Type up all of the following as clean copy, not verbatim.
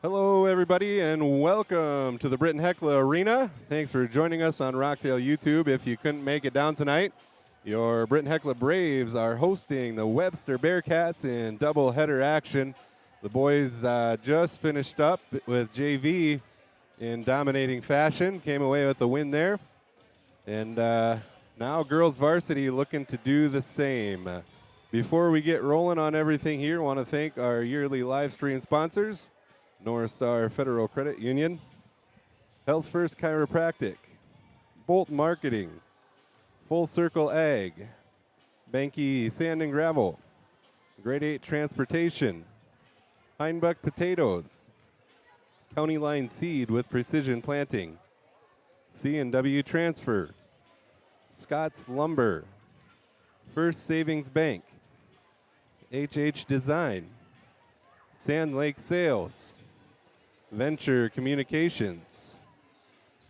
Hello, everybody, and welcome to the Britton Hecla Arena. Thanks for joining us on Rocktail YouTube. If you couldn't make it down tonight, your Britton Hecla Braves are hosting the Webster Bearcats in doubleheader action. The boys just finished up with JV in dominating fashion, came away with the win there. And now girls varsity looking to do the same. Before we get rolling on everything here, I want to thank our yearly live stream sponsors, North Star Federal Credit Union, Health First Chiropractic, Bolt Marketing, Full Circle Ag, Banky Sand and Gravel, Grade 8 Transportation, Heinbuck Potatoes, County Line Seed with Precision Planting, C&W Transfer, Scott's Lumber, First Savings Bank, HH Design, Sand Lake Sales, Venture Communications,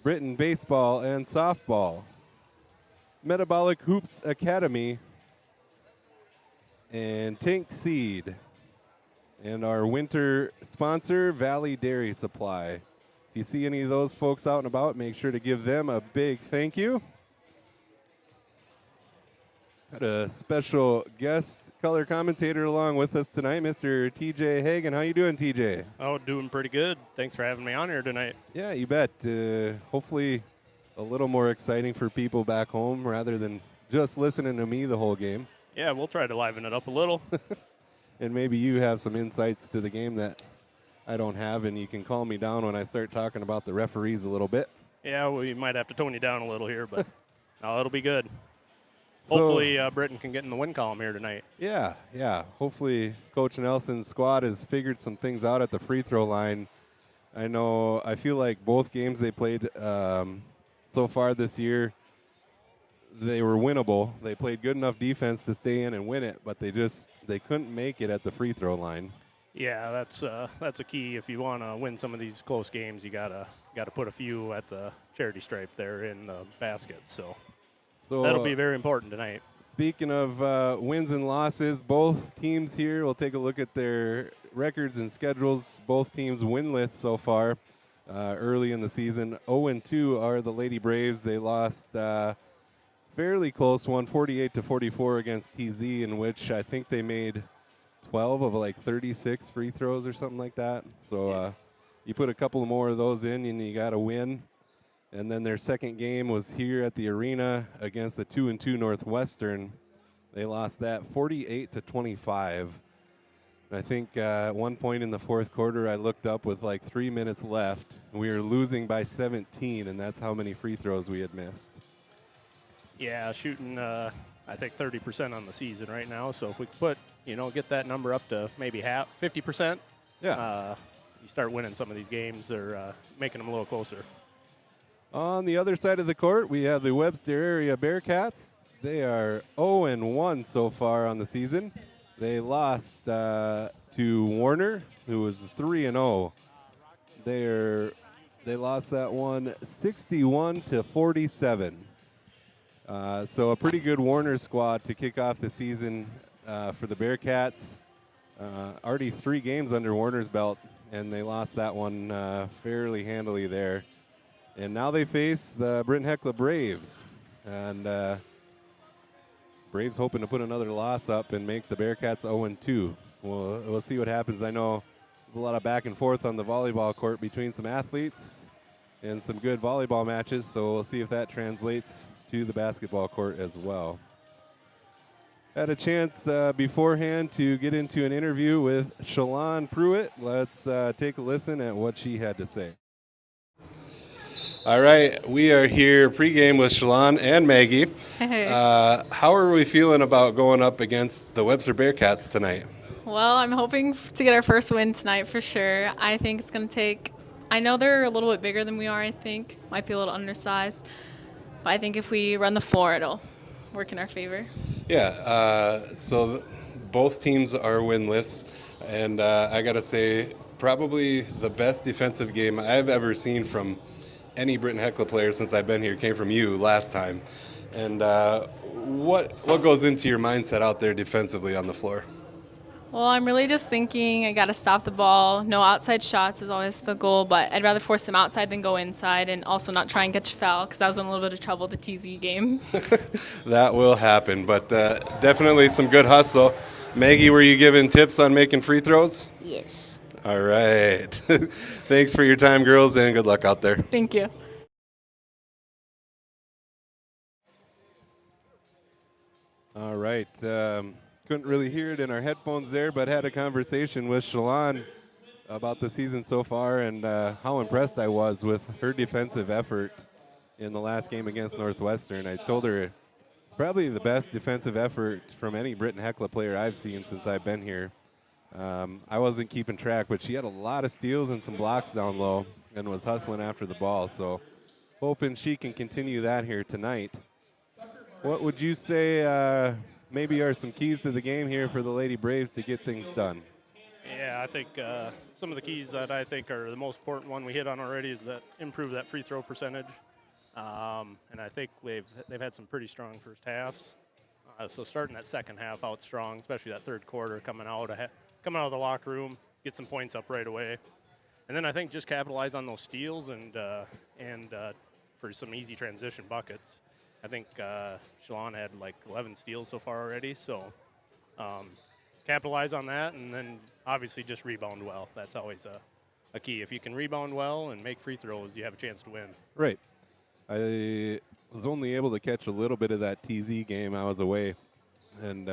Britton Baseball and Softball, Metabolic Hoops Academy, and Tank Seed, and our winter sponsor, Valley Dairy Supply. If you see any of those folks out and about, make sure to give them a big thank you. Got a special guest color commentator along with us tonight, Mr. TJ Hagan. How you doing, TJ? Oh, doing pretty good. Thanks for having me on here tonight. Yeah, you bet. Hopefully a little more exciting for people back home rather than just listening to me the whole game. Yeah, we'll try to liven it up a little. And maybe you have some insights to the game that I don't have, and you can calm me down when I start talking about the referees a little bit. Yeah, we might have to tone you down a little here, but no, it'll be good. So, Hopefully, Britton can get in the win column here tonight. Yeah. Hopefully Coach Nelson's squad has figured some things out at the free throw line. I feel like both games they played so far this year, they were winnable. They played good enough defense to stay in and win it, but they couldn't make it at the free throw line. Yeah, that's a key. If you want to win some of these close games, you gotta put a few at the charity stripe there in the basket. So that'll be very important tonight. Speaking of wins and losses, both teams here, we'll take a look at their records and schedules. Both teams winless so far early in the season. 0-2 are the Lady Braves. They lost fairly close one, 48-44 against TZ, in which I think they made 12 of like 36 free throws or something like that. So you put a couple more of those in and you got to win. And then their second game was here at the arena against the 2-2 Northwestern. They lost that 48-25. And I think at one point in the fourth quarter, I looked up with like 3 minutes left. We were losing by 17, and that's how many free throws we had missed. Yeah, shooting I think 30% on the season right now. So if we could get that number up to maybe 50%, yeah, you start winning some of these games or making them a little closer. On the other side of the court, we have the Webster area Bearcats. They are 0-1 so far on the season. They lost to Warner, who was 3-0. They lost that one 61-47. So a pretty good Warner squad to kick off the season for the Bearcats. Already 3 games under Warner's belt, and they lost that one fairly handily there. And now they face the Britton Hecla Braves. And Braves hoping to put another loss up and make the Bearcats 0-2. We'll see what happens. I know there's a lot of back and forth on the volleyball court between some athletes and some good volleyball matches, so we'll see if that translates to the basketball court as well. Had a chance beforehand to get into an interview with Shalon Pruitt. Let's take a listen at what she had to say. All right, we are here pregame with Shalon and Maggie. Hey. How are we feeling about going up against the Webster Bearcats tonight? Well, I'm hoping to get our first win tonight for sure. I think it's going to take – I know they're a little bit bigger than we are, I think. Might be a little undersized. But I think if we run the floor, it'll work in our favor. Yeah, so both teams are winless. And I got to say, probably the best defensive game I've ever seen from any Britton Hecla player since I've been here came from you last time. And what goes into your mindset out there defensively on the floor? Well, I'm really just thinking I got to stop the ball. No outside shots is always the goal, but I'd rather force them outside than go inside, and also not try and catch a foul because I was in a little bit of trouble the TZ game. That will happen, but definitely some good hustle. Maggie, were you given tips on making free throws? Yes. All right. Thanks for your time, girls, and good luck out there. Thank you. All right. Couldn't really hear it in our headphones there, but had a conversation with Shalon about the season so far and how impressed I was with her defensive effort in the last game against Northwestern. I told her it's probably the best defensive effort from any Britton Hecla player I've seen since I've been here. I wasn't keeping track, but she had a lot of steals and some blocks down low and was hustling after the ball. So hoping she can continue that here tonight. What would you say maybe are some keys to the game here for the Lady Braves to get things done? Yeah, I think some of the keys that I think are the most important one we hit on already is that improve that free throw percentage. And I think they've had some pretty strong first halves. So starting that second half out strong, especially that third quarter, coming out of the locker room, get some points up right away. And then I think just capitalize on those steals and for some easy transition buckets. I think Shalon had like 11 steals so far already, so capitalize on that, and then obviously just rebound well. That's always a key. If you can rebound well and make free throws, you have a chance to win. Right. I was only able to catch a little bit of that TZ game. I was away, and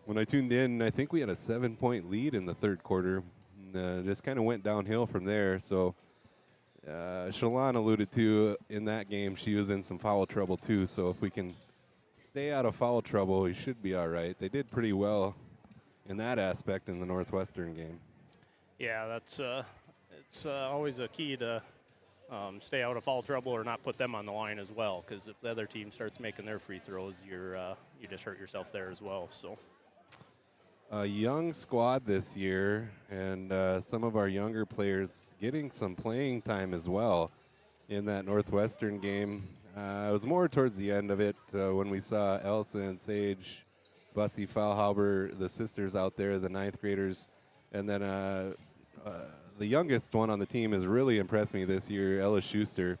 when I tuned in, I think we had a 7-point lead in the third quarter. And, just kind of went downhill from there. So Shalon alluded to in that game she was in some foul trouble too. So if we can stay out of foul trouble, we should be all right. They did pretty well in that aspect in the Northwestern game. Yeah, that's it's always a key to stay out of foul trouble or not put them on the line as well. Because if the other team starts making their free throws, you just hurt yourself there as well. So. A young squad this year, and some of our younger players getting some playing time as well in that Northwestern game. It was more towards the end of it when we saw Elsa and Sage, Bussy Faulhauber, the sisters out there, the 9th graders, and then the youngest one on the team has really impressed me this year, Ella Schuster,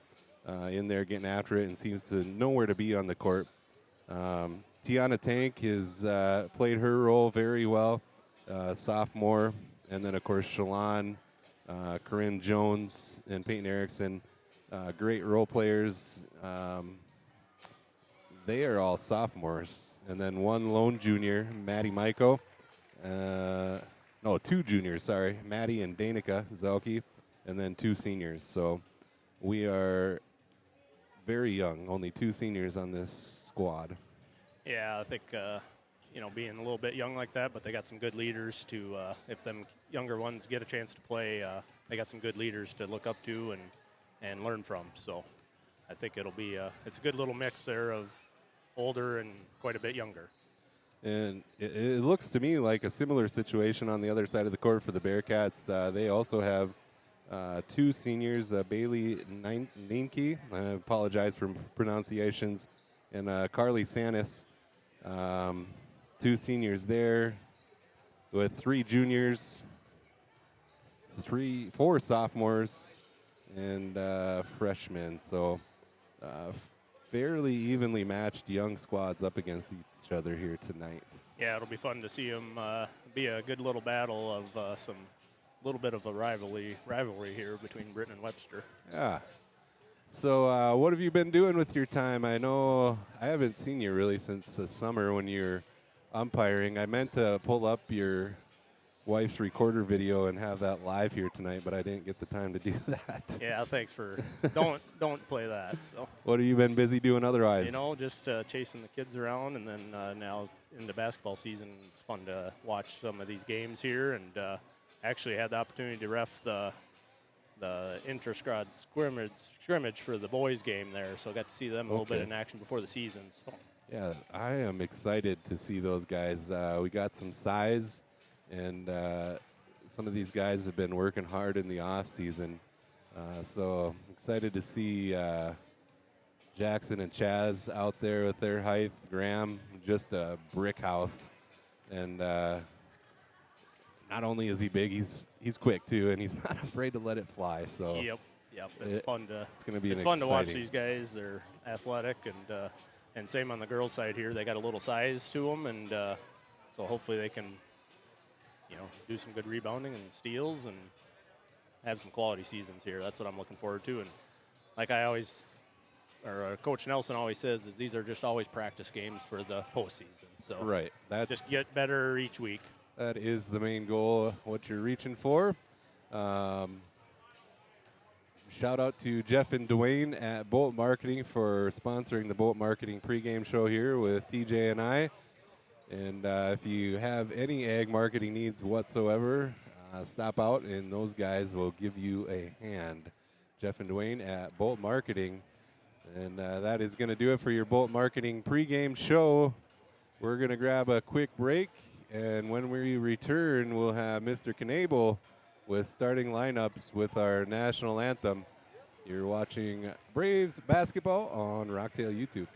in there getting after it and seems to know where to be on the court. Tiana Tank has played her role very well, sophomore. And then, of course, Shalon, Corinne Jones, and Peyton Erickson, great role players. They are all sophomores. And then one lone junior, Maddie Maiko. No, 2 juniors, sorry. Maddie and Danica Zelke, and then 2 seniors. So we are very young, only 2 seniors on this squad. Yeah, I think, being a little bit young like that, but they got some good leaders to, if them younger ones get a chance to play, they got some good leaders to look up to and learn from. So I think it'll be, it's a good little mix there of older and quite a bit younger. And it looks to me like a similar situation on the other side of the court for the Bearcats. They also have 2 seniors, Bailey Ninke, I apologize for pronunciations, and Carly Sanis. 2 seniors there with 3 juniors, 4 sophomores, and freshmen. So fairly evenly matched young squads up against each other here tonight. Yeah, it'll be fun to see them be a good little battle of some little bit of a rivalry here between Britton and Webster. Yeah. So what have you been doing with your time? I know I haven't seen you really since the summer when you're umpiring. I meant to pull up your wife's recorder video and have that live here tonight, but I didn't get the time to do that. Yeah, thanks for don't play that. So what have you been busy doing otherwise? Just chasing the kids around, and then now in the basketball season, it's fun to watch some of these games here, and actually had the opportunity to ref the inter-squad scrimmage for the boys game there, so I got to see them a little bit in action before the season. So. Yeah, I am excited to see those guys. We got some size, and some of these guys have been working hard in the off season. So excited to see Jackson and Chaz out there with their height. Graham, just a brick house, and not only is he big, he's quick too, and he's not afraid to let it fly. So Yep. It's fun to. It's going to be. It's fun to watch these guys. They're athletic, and same on the girls' side here. They got a little size to them, and so hopefully they can, do some good rebounding and steals and have some quality seasons here. That's what I'm looking forward to. And like I always, or Coach Nelson always says, is these are just always practice games for the postseason. So right, just get better each week. That is the main goal. What you're reaching for. Shout out to Jeff and Dwayne at Bolt Marketing for sponsoring the Bolt Marketing pregame show here with TJ and I. And if you have any ag marketing needs whatsoever, stop out and those guys will give you a hand. Jeff and Dwayne at Bolt Marketing. And that is going to do it for your Bolt Marketing pregame show. We're going to grab a quick break. And when we return, we'll have Mr. Knable with starting lineups with our national anthem. You're watching Braves basketball on Rocktail YouTube.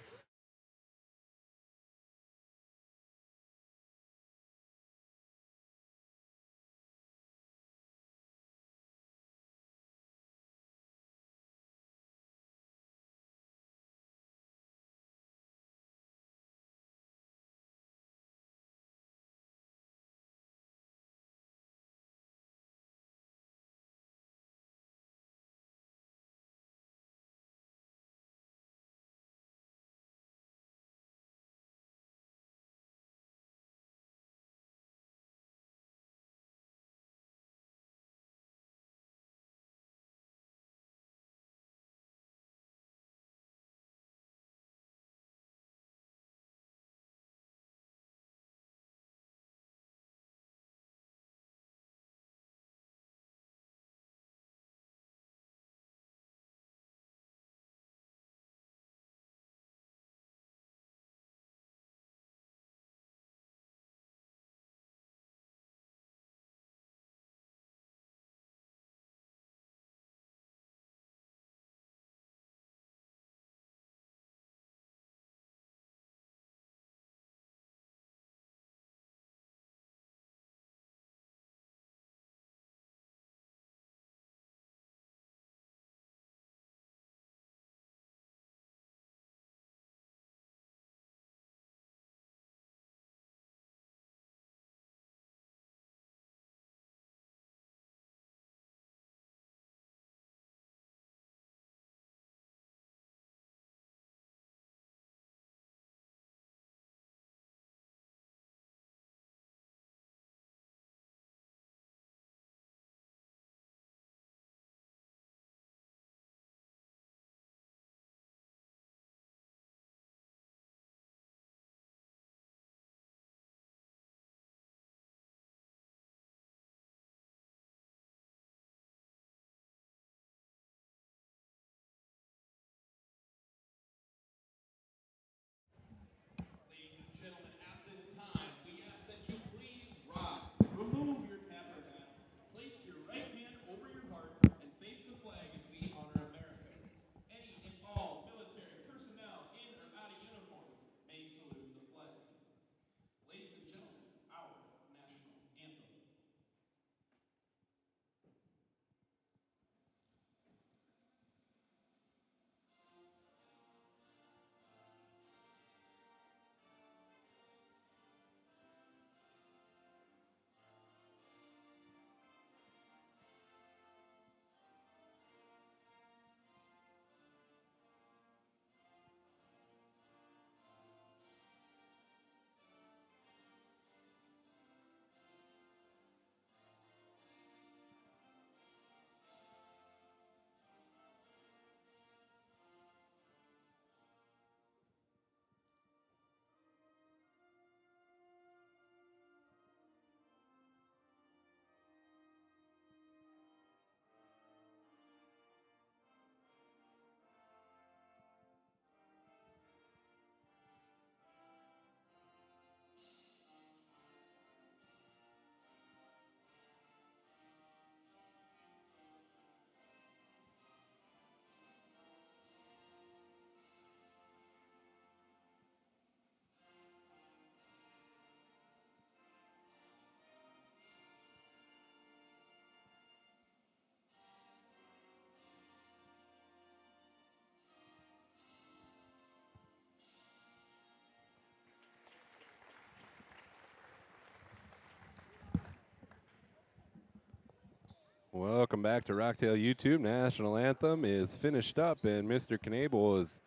Welcome back to Rocktail YouTube. National Anthem is finished up, and Mr. Knable is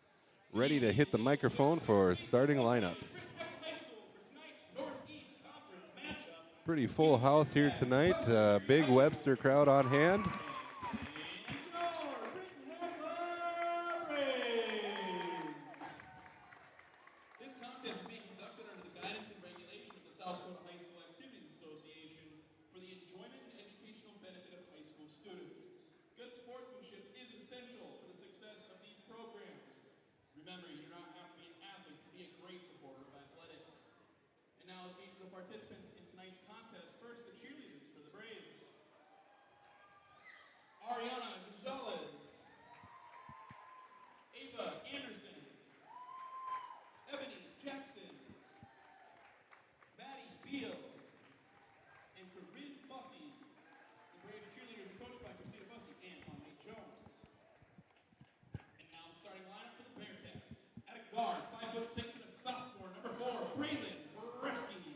ready to hit the microphone for starting lineups. Pretty full house here tonight. Big Webster crowd on hand. Remember, you do not have to be an athlete to be a great supporter of athletics. And now let's meet the participants in tonight's contest. First, the cheerleaders for the Braves. Ariana Gonzalez, Ava Anderson, Ebony Jackson, Maddie Beal, and Corinne Bussey. The Braves cheerleaders are coached by Christina Bussey and Mommy Jones. And now the starting lineup for the Bearcats. At a guard, 5'6" and a sophomore, number 4, Braylon Boreski.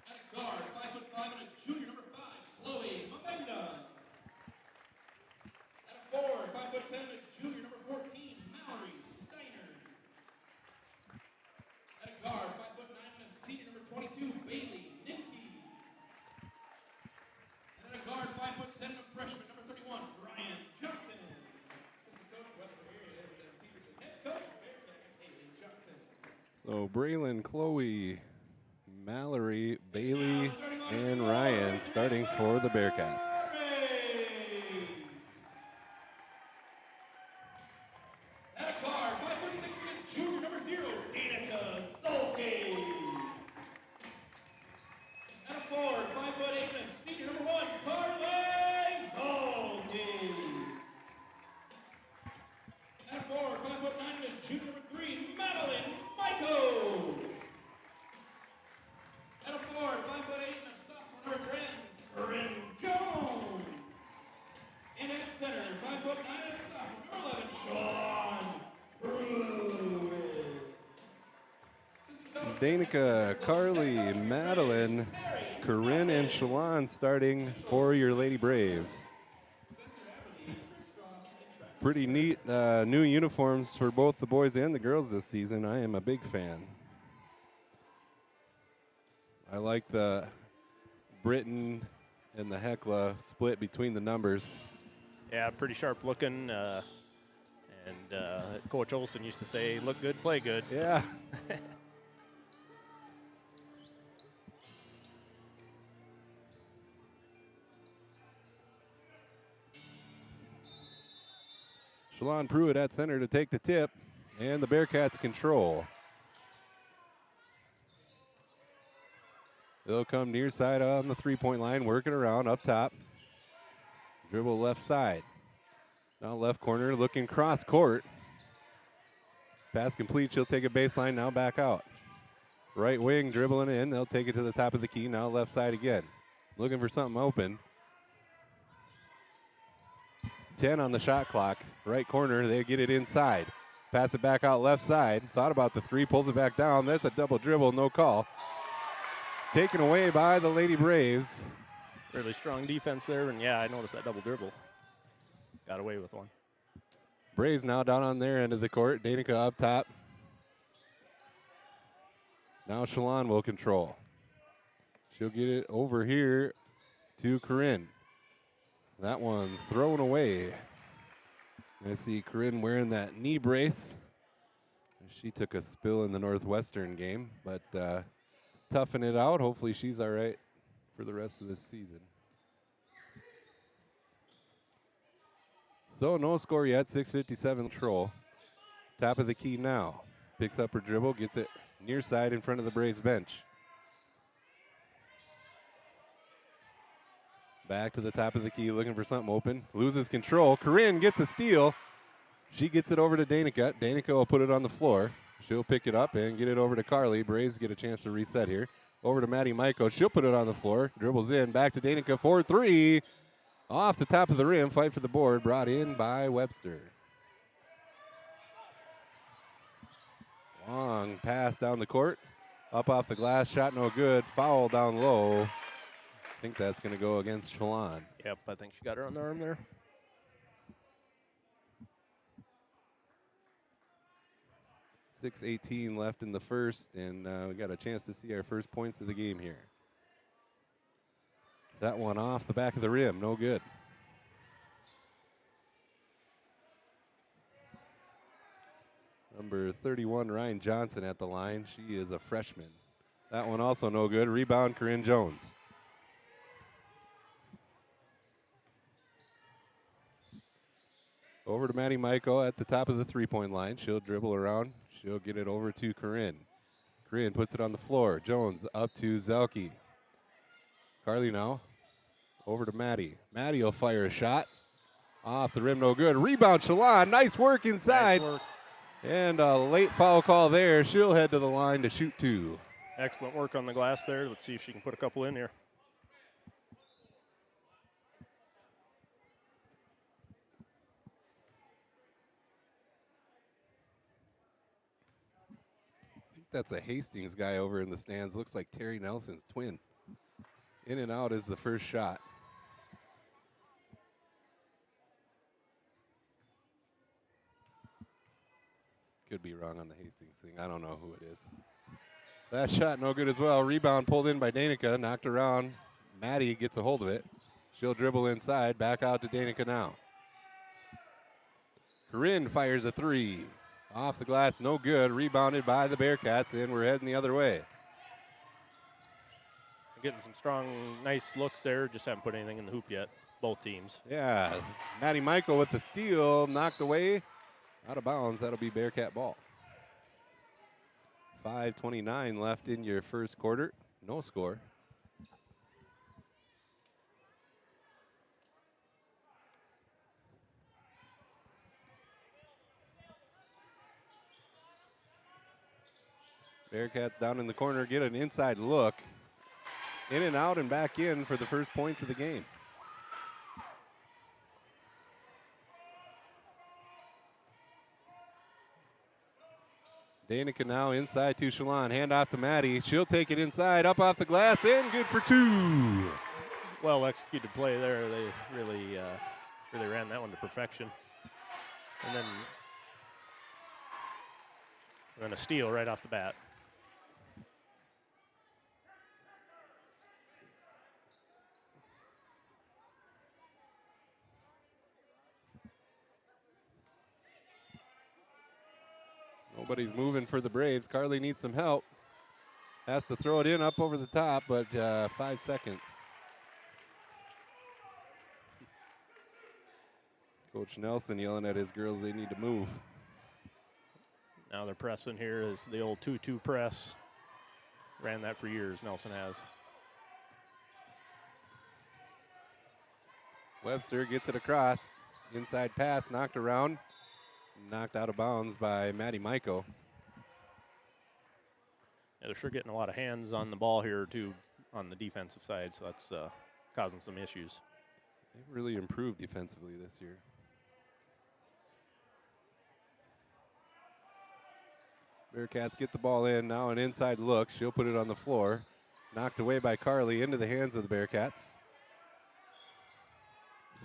At a guard, 5'5" and a junior, number 5, Chloe Mamenda. At a forward, 5'10" and a junior, number 14, Mallory Steiner. At a guard, 5'9" and a senior, number 22, Bailey Nimke. And at a guard, 5'10" and a freshman, number 31, Ryan Johnson. Assistant coach, Webster area, Peterson. Head coach, Bearcats is Haley Johnson. So Braylon, Chloe, Mallory, Bailey, and Ryan starting for the Bearcats. At a guard, 5'6" and junior, number 0, Danica Solke. At a forward, 5'8" and a senior, number 1, Carly Solke. At a forward, 5'9" and a junior, number 3, Madeline Michael. At a forward, 5'8" and a sophomore, number 10, Corinne Jones. And at center, 5'9" and a sophomore, number 11, Sean Pruitt. Danica, Carly, Madeline, Corinne, and Shalon starting for your Lady Braves. Pretty neat new uniforms for both the boys and the girls this season. I am a big fan. I like the Britton and the Hecla split between the numbers. Yeah, pretty sharp looking. Coach Olson used to say, look good, play good. Yeah. Shalon Pruitt at center to take the tip, and the Bearcats control. They'll come near side on the three-point line, working around up top. Dribble left side. Now left corner, looking cross court. Pass complete, she'll take a baseline, now back out. Right wing dribbling in, they'll take it to the top of the key, now left side again. Looking for something open. 10 on the shot clock. Right corner, they get it inside. Pass it back out left side. Thought about the three, pulls it back down. That's a double dribble, no call. Taken away by the Lady Braves. Really strong defense there, and yeah, I noticed that double dribble. Got away with one. Braves now down on their end of the court. Danica up top. Now Shalon will control. She'll get it over here to Corinne. That one thrown away. I see Corinne wearing that knee brace. She took a spill in the Northwestern game, but toughing it out. Hopefully she's all right for the rest of this season. So no score yet, 6:57 control. Top of the key now. Picks up her dribble, gets it near side in front of the Braves bench. Back to the top of the key, looking for something open. Loses control. Corinne gets a steal. She gets it over to Danica. Danica will put it on the floor. She'll pick it up and get it over to Carly. Braves get a chance to reset here. Over to Maddie Michael. She'll put it on the floor. Dribbles in. Back to Danica for 3. Off the top of the rim. Fight for the board. Brought in by Webster. Long pass down the court. Up off the glass. Shot no good. Foul down low. think that's going to go against Shalon. Yep, I think she got her on the arm there. .6:18 left in the first, and we got a chance to see our first points of the game here. That one off the back of the rim, no good. Number 31, Ryan Johnson at the line. She is a freshman. That one also no good. Rebound, Corinne Jones. Over to Maddie Michael at the top of the three-point line. She'll dribble around. She'll get it over to Corinne. Corinne puts it on the floor. Jones up to Zelke. Carly now. Over to Maddie. Maddie will fire a shot. Off the rim, no good. Rebound, Shalon. Nice work inside. Nice work. And a late foul call there. She'll head to the line to shoot two. Excellent work on the glass there. Let's see if she can put a couple in here. I think that's a Hastings guy over in the stands. Looks like Terry Nelson's twin. In and out is the first shot. Could be wrong on the Hastings thing. I don't know who it is. That shot no good as well. Rebound pulled in by Danica, knocked around. Maddie gets a hold of it. She'll dribble inside, back out to Danica now. Corinne fires a three. Off the glass, no good. Rebounded by the Bearcats, and we're heading the other way. Getting some strong, nice looks there. Just haven't put anything in the hoop yet, both teams. Yeah, Maddie Michael with the steal, knocked away. Out of bounds, that'll be Bearcat ball. 5:29 left in your first quarter. No score. Bearcats down in the corner get an inside look. In and out and back in for the first points of the game. Danica now inside to Shalon. Hand off to Maddie. She'll take it inside, up off the glass, and good for two. Well executed play there. They really ran that one to perfection. And then a steal right off the bat. Nobody's moving for the Braves. Carly needs some help. Has to throw it in up over the top, but 5 seconds. Coach Nelson yelling at his girls they need to move. Now they're pressing here is the old 2-2 press. Ran that for years, Nelson has. Webster gets it across. Inside pass knocked around. Knocked out of bounds by Maddie Michael. Yeah, they're sure getting a lot of hands on the ball here, too, on the defensive side, so that's causing some issues. They've really improved defensively this year. Bearcats get the ball in. Now an inside look. She'll put it on the floor. Knocked away by Carly into the hands of the Bearcats.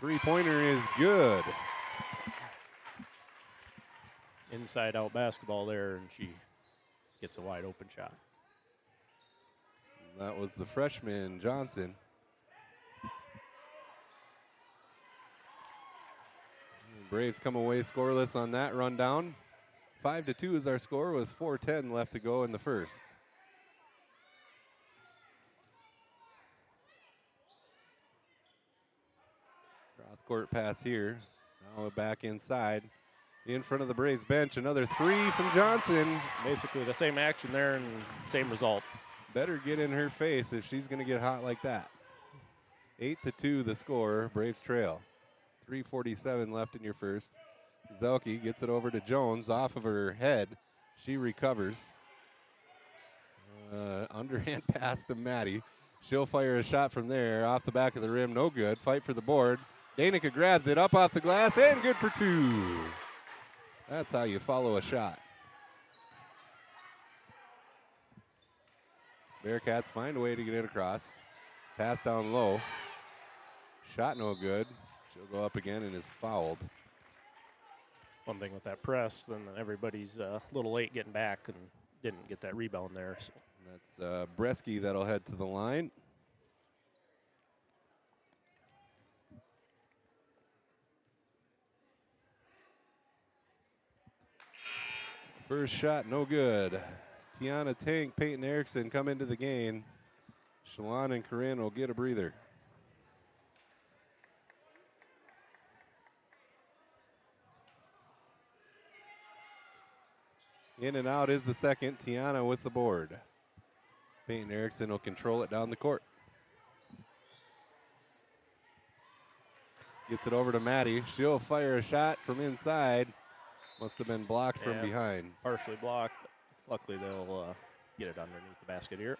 Three-pointer is good. Inside out basketball there, and she gets a wide open shot. That was the freshman, Johnson. Braves come away scoreless on that rundown. 5-2 is our score with 4:10 left to go in the first. Cross-court pass here. Now back inside. In front of the Braves bench, another three from Johnson. Basically the same action there and same result. Better get in her face if she's going to get hot like that. 8-2 the score. Braves trail. 3:47 left in your first. Zelke gets it over to Jones off of her head. She recovers. Underhand pass to Maddie. She'll fire a shot from there off the back of the rim. No good. Fight for the board. Danica grabs it up off the glass and good for two. That's how you follow a shot. Bearcats find a way to get it across. Pass down low. Shot no good. She'll go up again and is fouled. One thing with that press, then everybody's a little late getting back and didn't get that rebound there. So. That's Bresky that'll head to the line. First shot, no good. Tiana Tank, Peyton Erickson come into the game. Shalon and Corinne will get a breather. In and out is the second. Tiana with the board. Peyton Erickson will control it down the court. Gets it over to Maddie. She'll fire a shot from inside. Must have been blocked from behind. Partially blocked. Luckily, they'll get it underneath the basket here.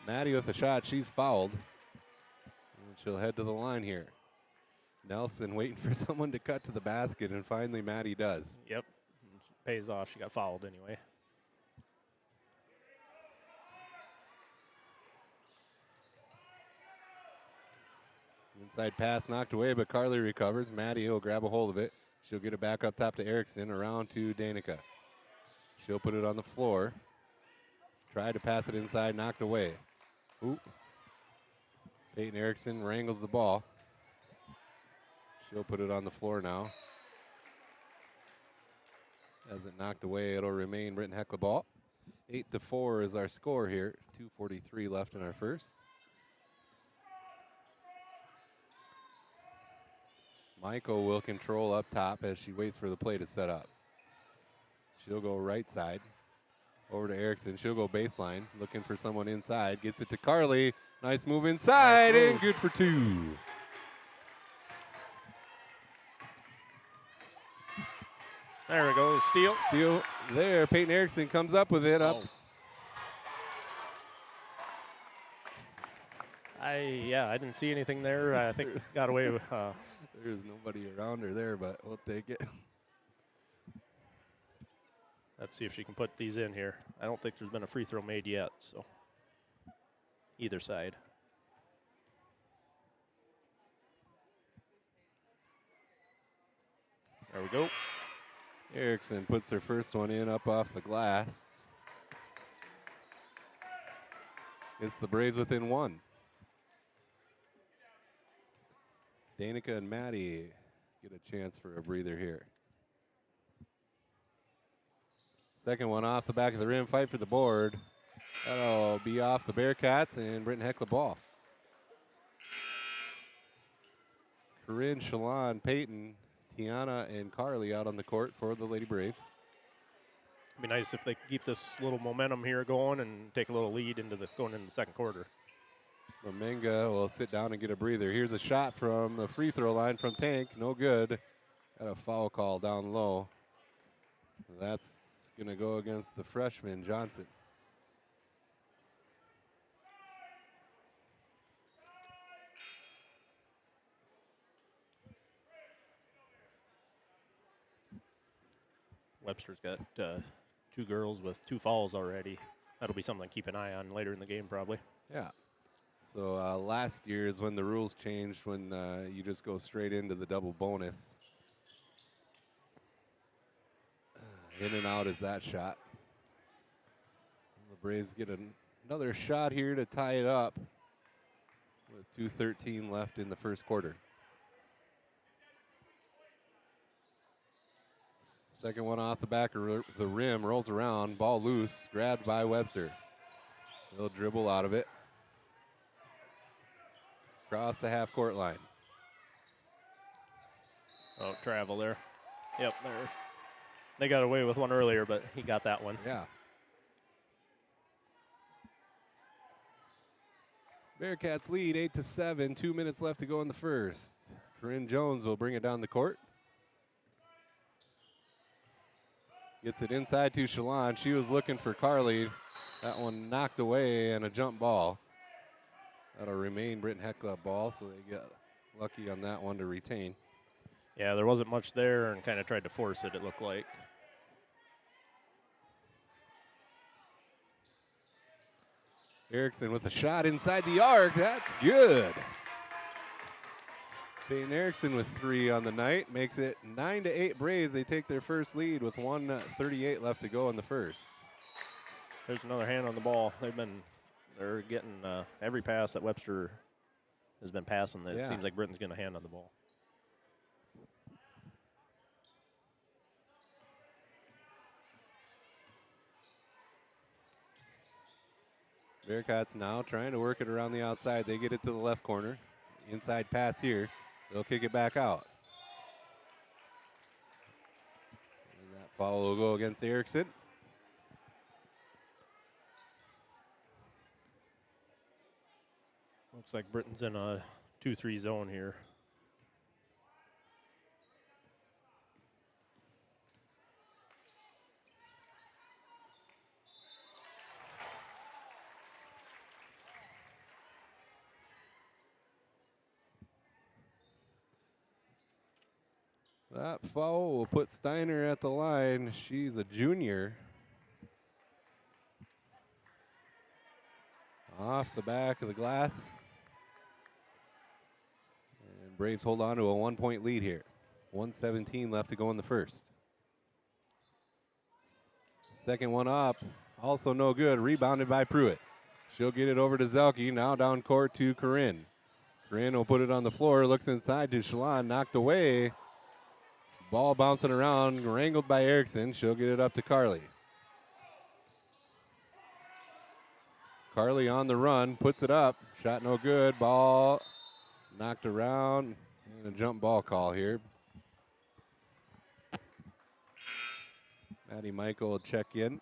Maddie with a shot. She's fouled. And she'll head to the line here. Nelson waiting for someone to cut to the basket, and finally Maddie does. Yep. Pays off. She got fouled anyway. Inside pass knocked away, but Carly recovers. Maddie will grab a hold of it. She'll get it back up top to Erickson, around to Danica. She'll put it on the floor. Tried to pass it inside, knocked away. Ooh. Peyton Erickson wrangles the ball. She'll put it on the floor now. As it knocked away, it'll remain Britton Hecla ball. 8-4 is our score here. 2:43 left in our first. Michael will control up top as she waits for the play to set up. She'll go right side. Over to Erickson. She'll go baseline. Looking for someone inside. Gets it to Carly. Nice move inside, and good for two. There we go. Steal. Steal there. Peyton Erickson comes up with it. Up. I didn't see anything there. I think got away with. There's nobody around her there, but we'll take it. Let's see if she can put these in here. I don't think there's been a free throw made yet, so either side. There we go. Erickson puts her first one in up off the glass. It's the Braves within one. Danica and Maddie get a chance for a breather here. Second one off the back of the rim, fight for the board. That'll be off the Bearcats and Britton Hecla ball. Corinne, Shalon, Peyton, Tiana, and Carly out on the court for the Lady Braves. It'd be nice if they could keep this little momentum here going and take a little lead going into the second quarter. Mamenga will sit down and get a breather. Here's a shot from the free throw line from Tank. No good. Got a foul call down low. That's going to go against the freshman, Johnson. Webster's got two girls with 2 fouls already. That'll be something to keep an eye on later in the game probably. Yeah. So last year is when the rules changed, when you just go straight into the double bonus. In and out is that shot. The Braves get another shot here to tie it up with 2:13 left in the first quarter. Second one off the back of the rim, rolls around, ball loose, grabbed by Webster. They'll dribble out of it. Across the half-court line. Oh, travel there. Yep, there. They got away with one earlier, but he got that one. Yeah. Bearcats lead 8-7. 2 minutes left to go in the first. Corinne Jones will bring it down the court. Gets it inside to Shalon. She was looking for Carly. That one knocked away and a jump ball. That'll remain Britton Hecla ball, so they get lucky on that one to retain. Yeah, there wasn't much there and kind of tried to force it, it looked like. Erickson with a shot inside the arc. That's good. Peyton Erickson with 3 on the night makes it 9-8 Braves. They take their first lead with 1:38 left to go in the first. There's another hand on the ball. They're getting every pass that Webster has been passing. It seems like Britton's getting a hand on the ball. Bearcats now trying to work it around the outside. They get it to the left corner. Inside pass here. They'll kick it back out. And that foul will go against Erickson. Looks like Britton's in a 2-3 zone here. That foul will put Steiner at the line. She's a junior. Off the back of the glass. And Braves hold on to a 1-point lead here. 1:17 left to go in the first. Second one up, also no good. Rebounded by Pruitt. She'll get it over to Zelke. Now down court to Corinne. Corinne will put it on the floor. Looks inside to Shalon. Knocked away. Ball bouncing around, wrangled by Erickson. She'll get it up to Carly. Carly on the run, puts it up. Shot no good. Ball knocked around. And a jump ball call here. Maddie Michael will check in.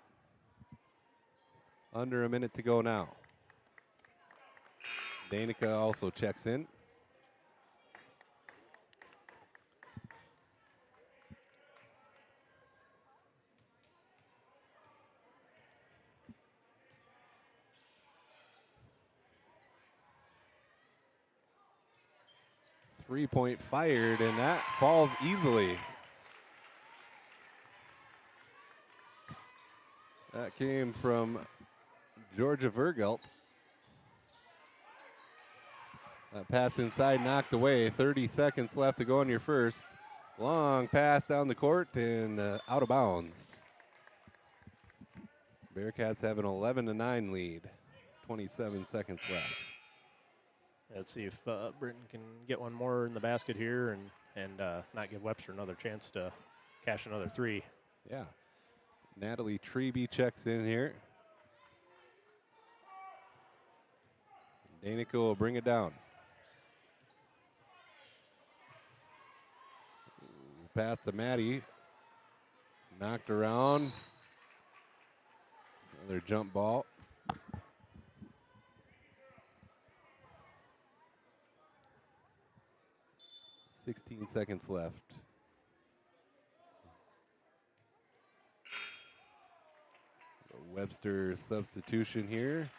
Under a minute to go now. Danica also checks in. Three-point fired, and that falls easily. That came from Georgia Vergelt. That pass inside knocked away. 30 seconds left to go in your first. Long pass down the court and out of bounds. Bearcats have an 11-9 lead. 27 seconds left. Let's see if Britton can get one more in the basket here and not give Webster another chance to cash another 3. Yeah. Natalie Treby checks in here. Danica will bring it down. Pass to Maddie. Knocked around. Another jump ball. Sixteen seconds left. Webster substitution here.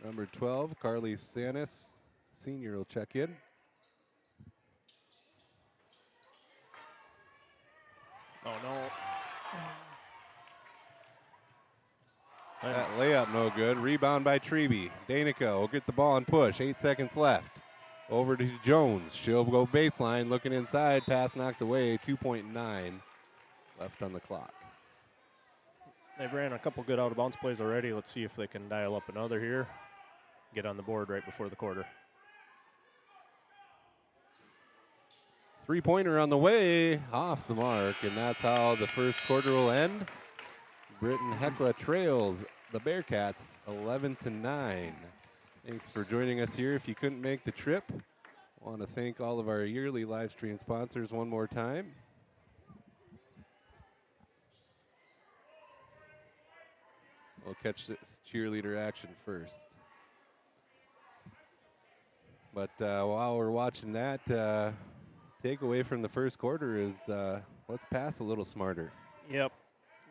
Number 12, Carly Sanis, senior, will check in. Oh, no. That layup no good. Rebound by Treby. Danica will get the ball and push. 8 seconds left. Over to Jones. She'll go baseline. Looking inside. Pass knocked away. 2.9 left on the clock. They've ran a couple good out-of-bounds plays already. Let's see if they can dial up another here. Get on the board right before the quarter. Three-pointer on the way. Off the mark. And that's how the first quarter will end. Britton Hecla trails the Bearcats 11-9. Thanks for joining us here. If you couldn't make the trip, I want to thank all of our yearly live stream sponsors one more time. We'll catch this cheerleader action first. But while we're watching that, takeaway from the first quarter is let's pass a little smarter. Yep.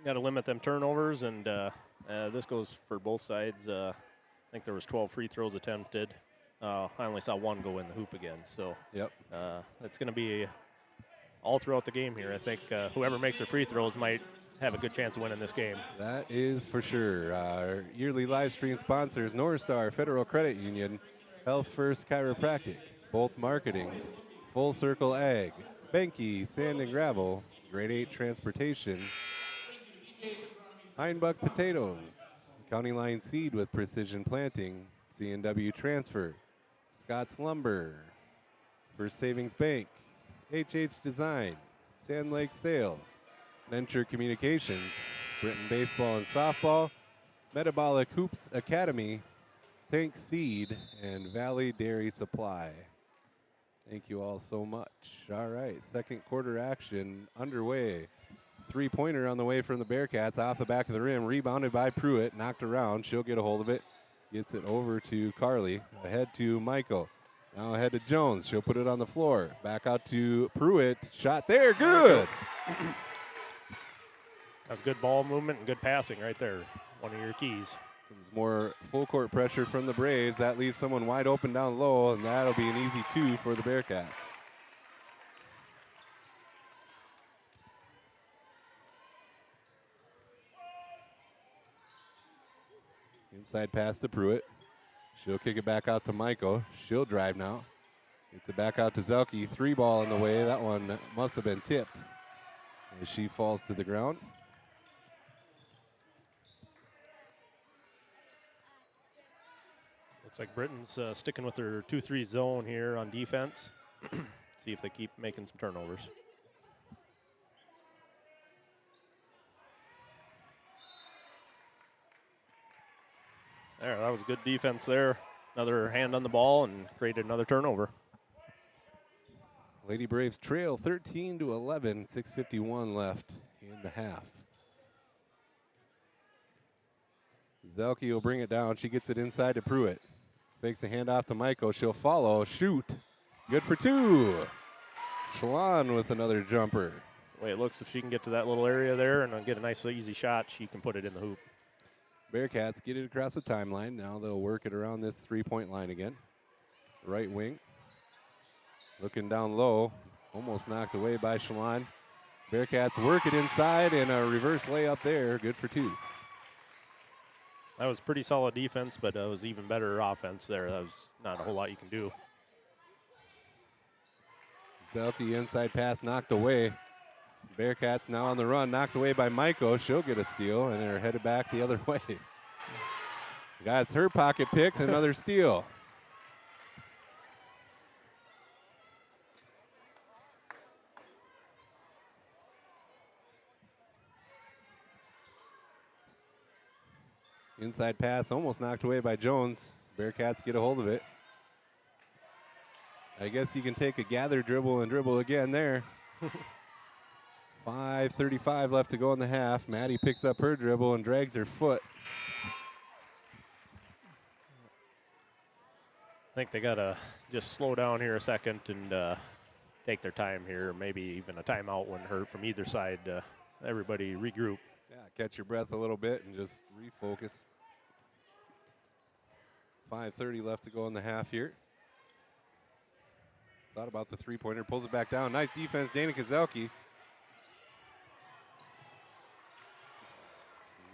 Got to limit them turnovers, and this goes for both sides. I think there was 12 free throws attempted. I only saw one go in the hoop again. So yep, it's going to be all throughout the game here. I think whoever makes their free throws might have a good chance of winning this game. That is for sure. Our yearly live stream sponsors, North Star Federal Credit Union, Health First Chiropractic, Bolt Marketing, Full Circle Ag, Benke Sand and Gravel, Grade 8 Transportation, Heinbuck Potatoes, County Line Seed with Precision Planting, C&W Transfer, Scott's Lumber, First Savings Bank, HH Design, Sand Lake Sales, Venture Communications, Britton Baseball and Softball, Metabolic Hoops Academy, Tank Seed, and Valley Dairy Supply. Thank you all so much. All right, second quarter action underway. Three-pointer on the way from the Bearcats, off the back of the rim, rebounded by Pruitt, knocked around. She'll get a hold of it, gets it over to Carly, ahead to Michael. Now ahead to Jones. She'll put it on the floor. Back out to Pruitt. Shot there, good. That's good ball movement and good passing right there. One of your keys. Comes more full court pressure from the Braves. That leaves someone wide open down low, and that'll be an easy 2 for the Bearcats. Inside pass to Pruitt. She'll kick it back out to Michael. She'll drive now. Gets it back out to Zelke. 3 ball on the way. That one must have been tipped as she falls to the ground. Looks like Britton's sticking with their 2-3 zone here on defense. See if they keep making some turnovers. There, that was good defense there. Another hand on the ball and created another turnover. Lady Braves trail 13-11, 6:51 left in the half. Zelke will bring it down. She gets it inside to Pruitt. Fakes the handoff to Michael. She'll follow. Shoot. Good for 2. Shalon with another jumper. The way it looks, if she can get to that little area there and get a nice, easy shot, she can put it in the hoop. Bearcats get it across the timeline. Now they'll work it around this 3-point line again. Right wing. Looking down low. Almost knocked away by Shalon. Bearcats work it inside and a reverse layup there. Good for 2. That was pretty solid defense, but it was even better offense there. That was not a whole lot you can do. Zelke inside pass knocked away. Bearcats now on the run, knocked away by Maiko. She'll get a steal, and they're headed back the other way. Got her pocket picked, another steal. Inside pass almost knocked away by Jones. Bearcats get a hold of it. I guess you can take a gather dribble and dribble again there. 5:35 left to go in the half. Maddie picks up her dribble and drags her foot. I think they got to just slow down here a second and take their time here. Maybe even a timeout wouldn't hurt from either side. Everybody regroup. Yeah, catch your breath a little bit and just refocus. 5:30 left to go in the half here. Thought about the three-pointer, pulls it back down. Nice defense, Dana Kazelke.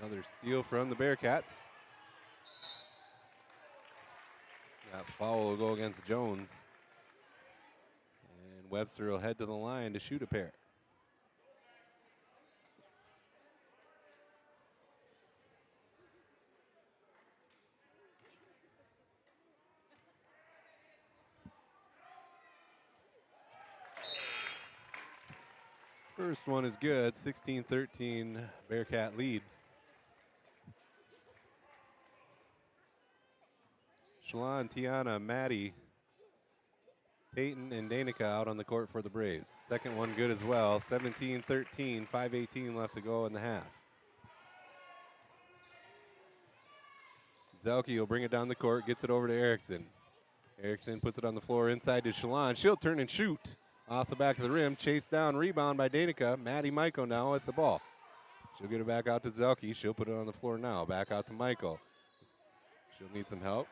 Another steal from the Bearcats. That foul will go against Jones. And Webster will head to the line to shoot a pair. First one is good, 16-13 Bearcat lead. Shalon, Tiana, Maddie, Peyton, and Danica out on the court for the Braves. Second one good as well, 17-13, 5:18 left to go in the half. Zelke will bring it down the court, gets it over to Erickson. Erickson puts it on the floor inside to Shalon. She'll turn and shoot. Off the back of the rim, chased down, rebound by Danica. Maddie Michael now with the ball. She'll get it back out to Zelke. She'll put it on the floor now. Back out to Michael. She'll need some help.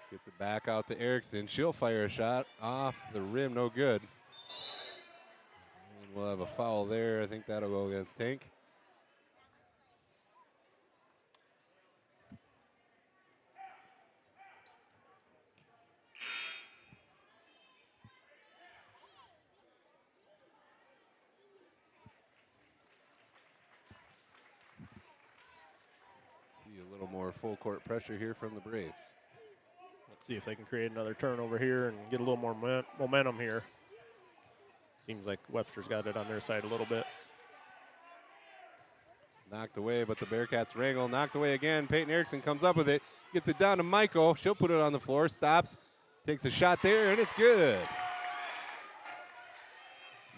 Gets it back out to Erickson. She'll fire a shot off the rim, no good. And we'll have a foul there. I think that'll go against Tank. See a little more full court pressure here from the Braves. Let's see if they can create another turnover here and get a little more momentum here. Seems like Webster's got it on their side a little bit. Knocked away, but the Bearcats wrangle. Knocked away again. Peyton Erickson comes up with it. Gets it down to Michael. She'll put it on the floor. Stops. Takes a shot there, and it's good.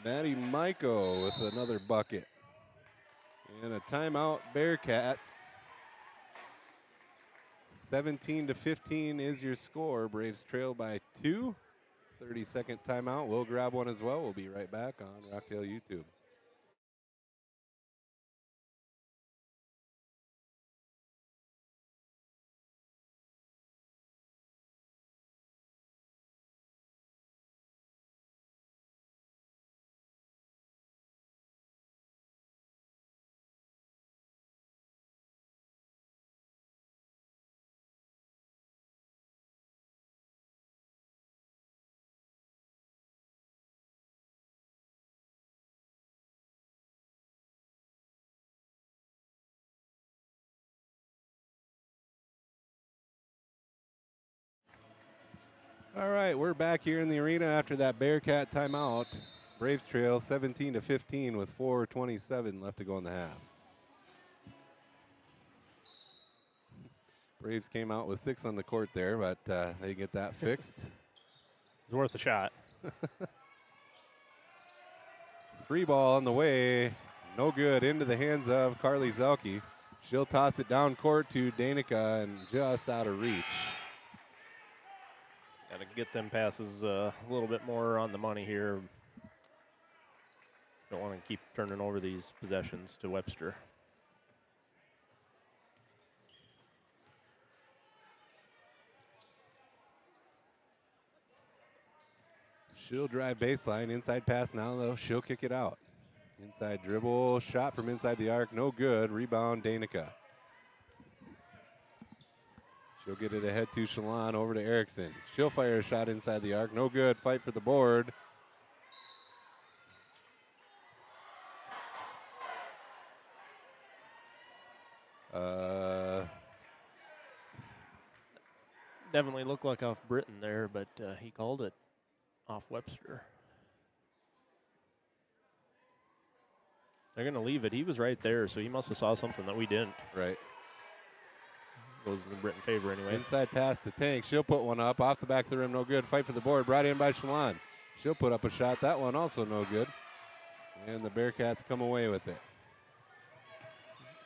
Maddie Michael with another bucket. And a timeout, Bearcats. 17-15 is your score. Braves trail by 2. 30-second timeout. We'll grab one as well. We'll be right back on Rockdale YouTube. All right, we're back here in the arena after that Bearcat timeout. Braves trail 17-15 with 4:27 left to go in the half. Braves came out with 6 on the court there, but they get that fixed. It's worth a shot. 3 ball on the way, no good, into the hands of Carly Zelke. She'll toss it down court to Danica and just out of reach. Got to get them passes a little bit more on the money here. Don't want to keep turning over these possessions to Webster. She'll drive baseline, inside pass now though, she'll kick it out. Inside dribble, shot from inside the arc, no good, rebound Danica. She'll get it ahead to Shalon, over to Erickson. She'll fire a shot inside the arc, no good, fight for the board. Definitely looked like off Britton there, but he called it off Webster. They're going to leave it. He was right there, so he must have saw something that we didn't. Right. Goes in the Britton favor anyway. Inside pass to Tank. She'll put one up. Off the back of the rim, no good. Fight for the board. Brought in by Shalon. She'll put up a shot. That one also no good. And the Bearcats come away with it.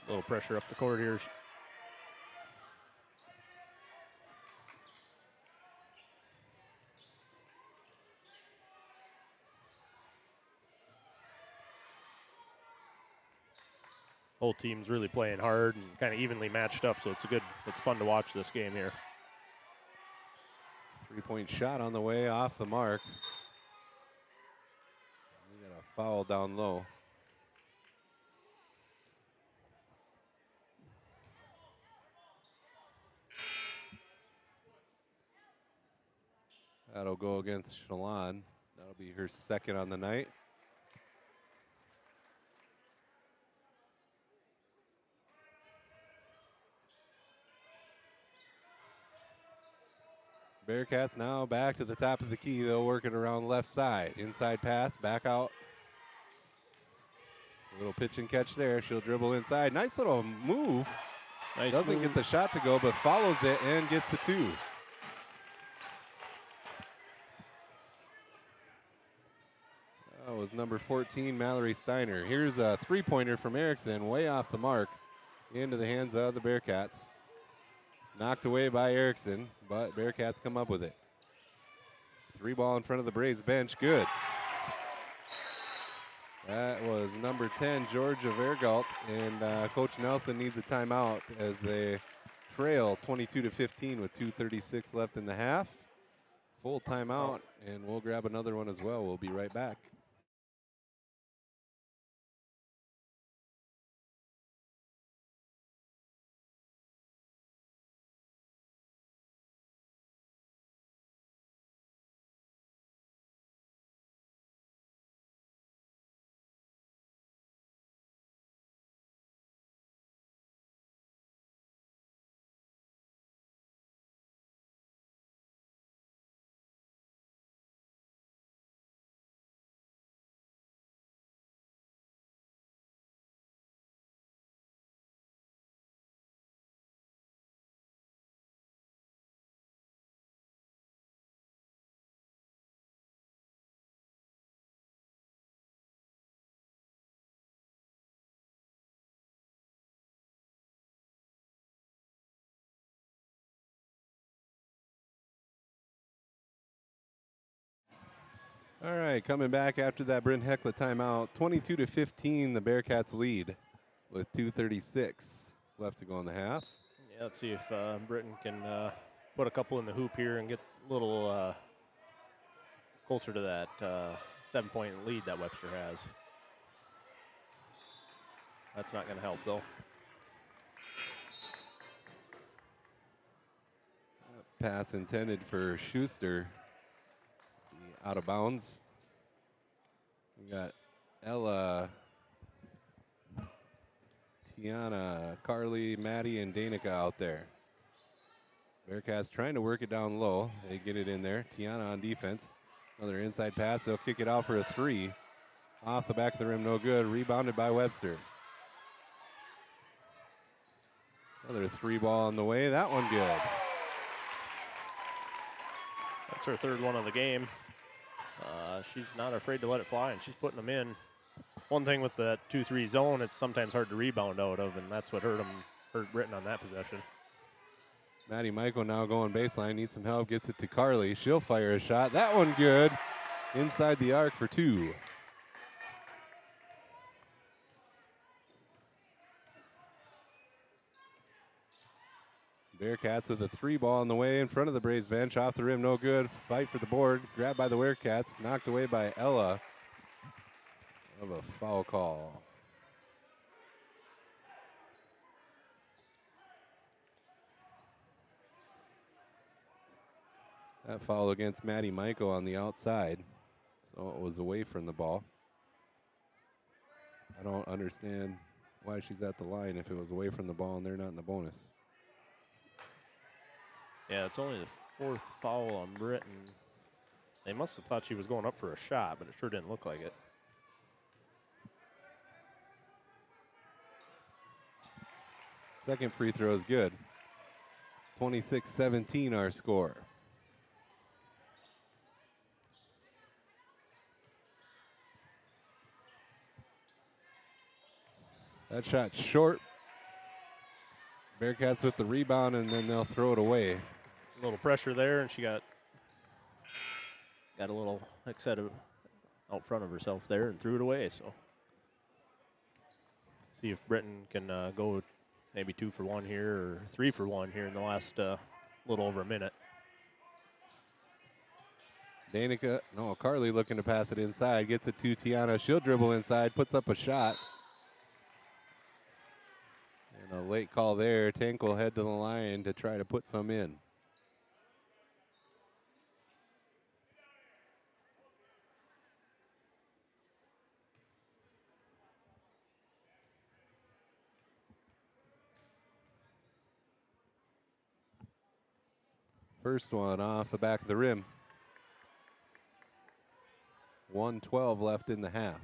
A little pressure up the court here. Whole team's really playing hard and kind of evenly matched up, so it's fun to watch this game here. 3-point shot on the way, off the mark. We got a foul down low. That'll go against Shalon. That'll be her second on the night. Bearcats now back to the top of the key. They'll work it around left side. Inside pass, back out. A little pitch and catch there. She'll dribble inside. Nice little move. Nice Doesn't move. get the shot to go, but follows it and gets the 2. That was number 14, Mallory Steiner. Here's a 3-pointer from Erickson, way off the mark, into the hands of the Bearcats. Knocked away by Erickson, but Bearcats come up with it. 3 ball in front of the Braves bench, good. That was number 10, Georgia Vergalt, and Coach Nelson needs a timeout as they trail 22-15 with 2:36 left in the half. Full timeout, and we'll grab another one as well. We'll be right back. All right, coming back after that Bryn Hecla timeout, 22-15, the Bearcats lead with 2:36 left to go in the half. Yeah, let's see if Britton can put a couple in the hoop here and get a little closer to that 7-point lead that Webster has. That's not going to help, though. Pass intended for Schuster. Out of bounds. We got Ella, Tiana, Carly, Maddie, and Danica out there. Bearcats trying to work it down low. They get it in there. Tiana on defense. Another inside pass. They'll kick it out for a three. Off the back of the rim, no good. Rebounded by Webster. Another three ball on the way. That one good. That's her third one of the game. She's not afraid to let it fly, and she's putting them in. One thing with that 2-3 zone, it's sometimes hard to rebound out of, and that's what hurt Britton on that possession. Maddie Michael now going baseline, needs some help, gets it to Carly. She'll fire a shot. That one good. Inside the arc for two. Bearcats with a three ball on the way in front of the Braves bench. Off the rim, no good. Fight for the board. Grabbed by the Bearcats. Knocked away by Ella. Of a foul call. That foul against Maddie Michael on the outside. So it was away from the ball. I don't understand why she's at the line if it was away from the ball and they're not in the bonus. Yeah, it's only the fourth foul on Britton. They must have thought she was going up for a shot, but it sure didn't look like it. Second free throw is good. 26-17 our score. That shot short. Bearcats with the rebound, and then they'll throw it away. A little pressure there, and she got a little excited out front of herself there and threw it away. So see if Britton can go maybe 2 for 1 here or 3 for 1 here in the last little over a minute. Carly looking to pass it inside, gets it to Tiana. She'll dribble inside, puts up a shot. And a late call there. Tank will head to the line to try to put some in. First one off the back of the rim. 1:12 left in the half.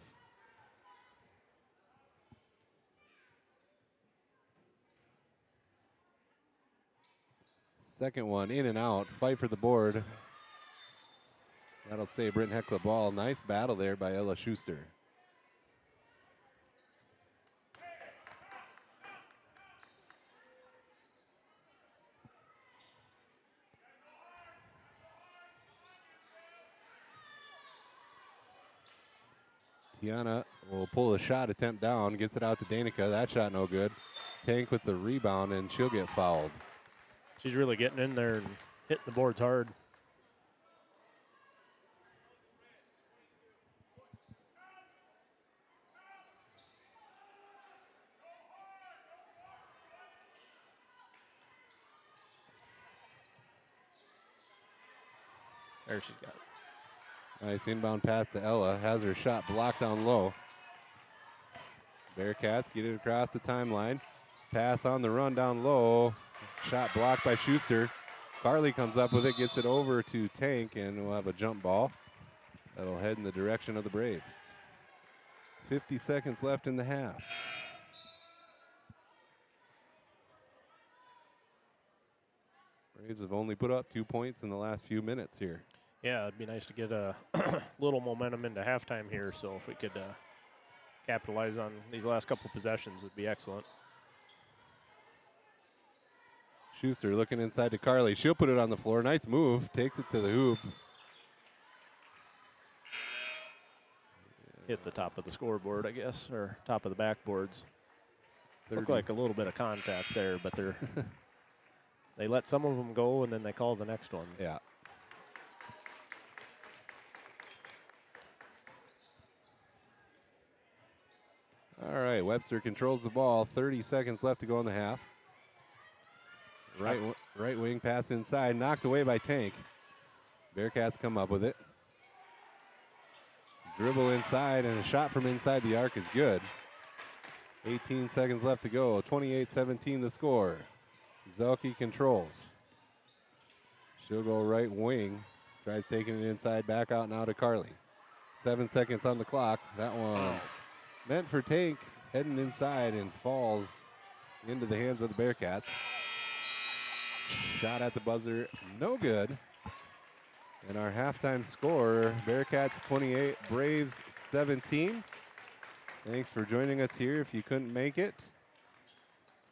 Second one in and out. Fight for the board. That'll stay Britton Hecla ball. Nice battle there by Ella Schuster. Tiana will pull a shot attempt down, gets it out to Danica. That shot no good. Tank with the rebound, and she'll get fouled. She's really getting in there and hitting the boards hard. There she's got it. Nice inbound pass to Ella. Has her shot blocked down low. Bearcats get it across the timeline. Pass on the run down low. Shot blocked by Schuster. Carly comes up with it, gets it over to Tank, and we'll have a jump ball that'll head in the direction of the Braves. 50 seconds left in the half. Braves have only put up 2 points in the last few minutes here. Yeah, it'd be nice to get a little momentum into halftime here. So if we could capitalize on these last couple possessions, would be excellent. Schuster looking inside to Carly. She'll put it on the floor. Nice move. Takes it to the hoop. Hit the top of the scoreboard, I guess, or top of the backboards. 30. Looked like a little bit of contact there, but they're they let some of them go, and then they call the next one. Yeah. All right, Webster controls the ball. 30 seconds left to go in the half. Right wing pass inside, knocked away by Tank. Bearcats come up with it. Dribble inside, and a shot from inside the arc is good. 18 seconds left to go. 28-17 the score. Zelke controls. She'll go right wing. Tries taking it inside, back out now to Carly. 7 seconds on the clock. That one meant for Tank, heading inside and falls into the hands of the Bearcats. Shot at the buzzer, no good. And our halftime score, Bearcats 28, Braves 17. Thanks for joining us here. If you couldn't make it,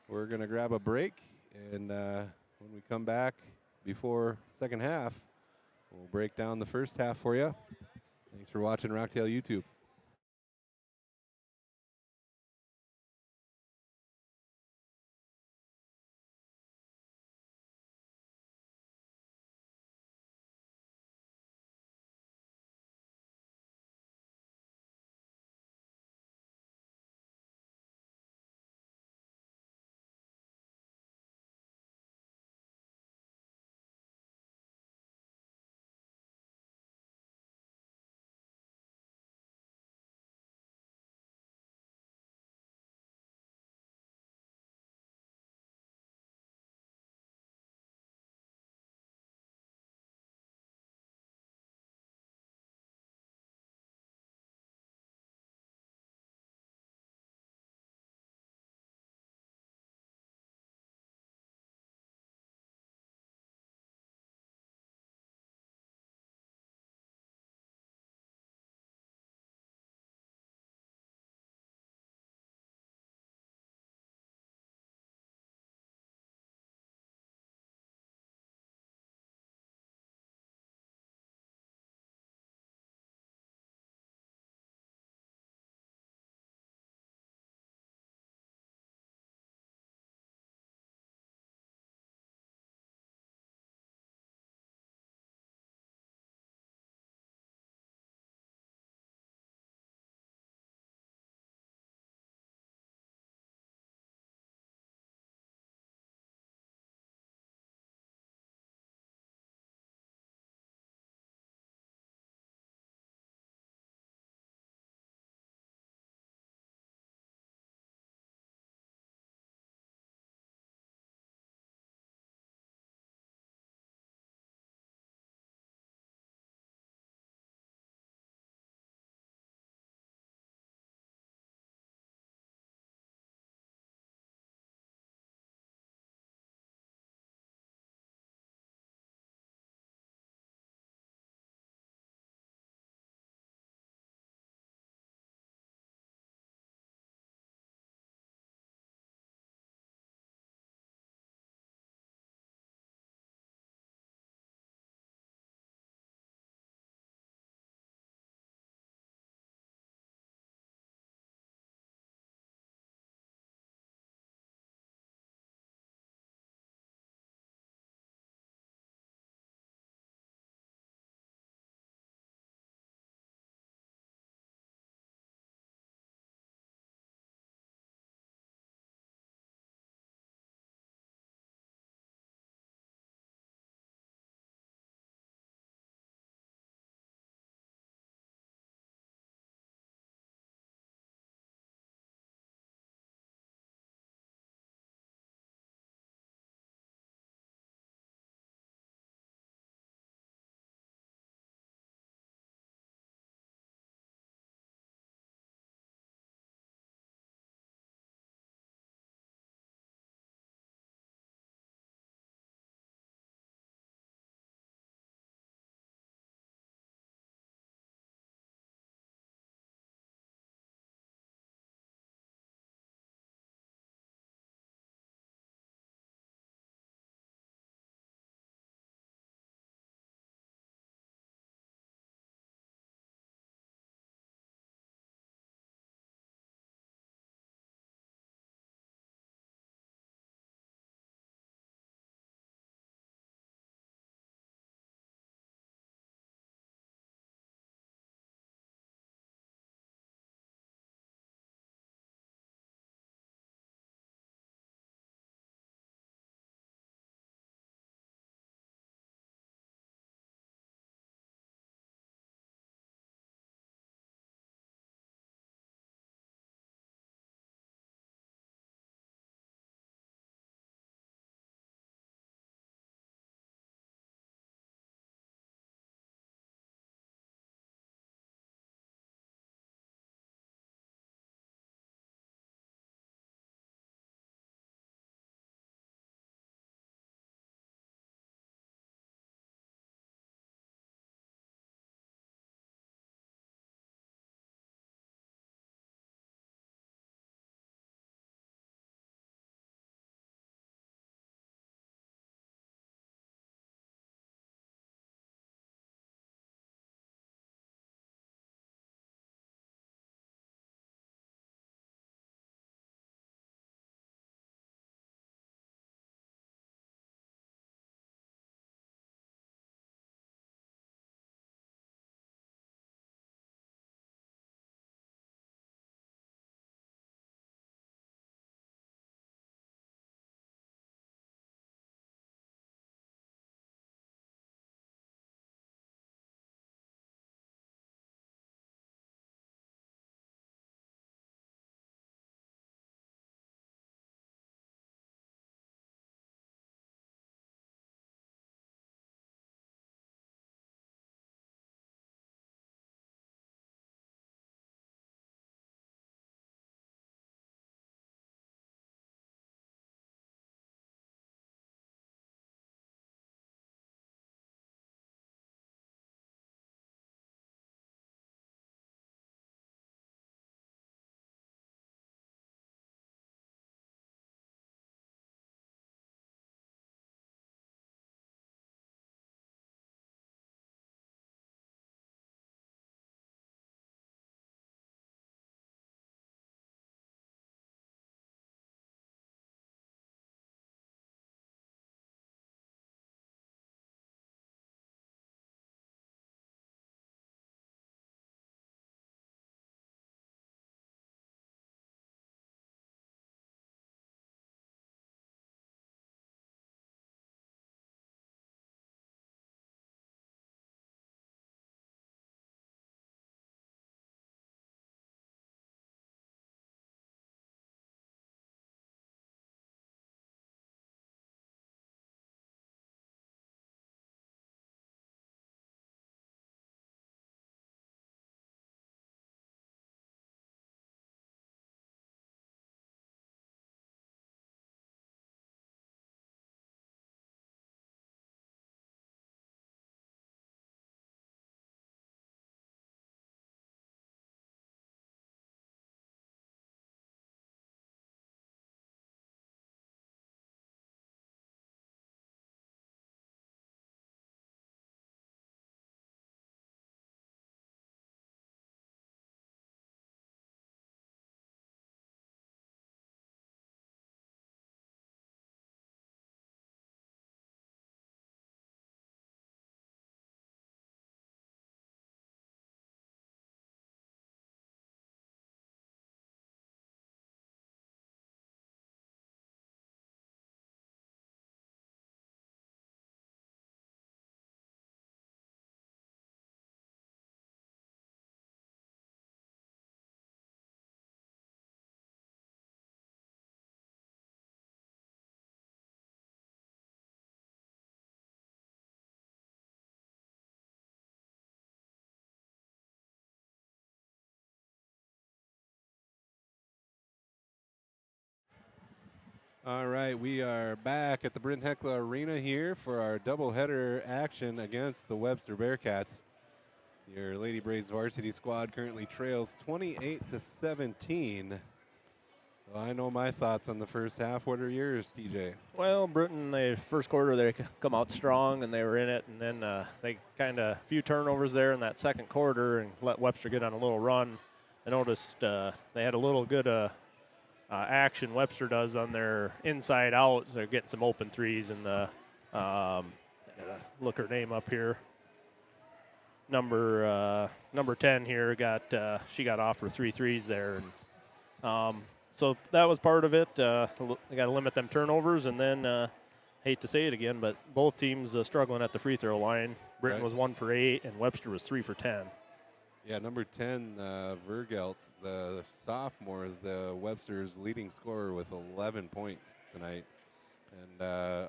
we're going to grab a break. And when we come back before second half, we'll break down the first half for you. Thanks for watching Rocktail YouTube. All right, we are back at the Britton Hecla Arena here for our doubleheader action against the Webster Bearcats. Your Lady Braves varsity squad currently trails 28-17. Well, I know my thoughts on the first half. What are yours, TJ? Well, Britton, the first quarter, they come out strong and they were in it, and then they kind of few turnovers there in that second quarter and let Webster get on a little run. I noticed they had a little good action Webster does on their inside out. They're getting some open threes, and I gotta look her name up here. Number 10 here she got off for 3 threes there, and so that was part of it. They got to limit them turnovers, and then hate to say it again, but both teams struggling at the free throw line. Britton was 1 for 8, and Webster was 3 for 10. Yeah, number 10, Vergelt, the sophomore, is the Webster's leading scorer with 11 points tonight. And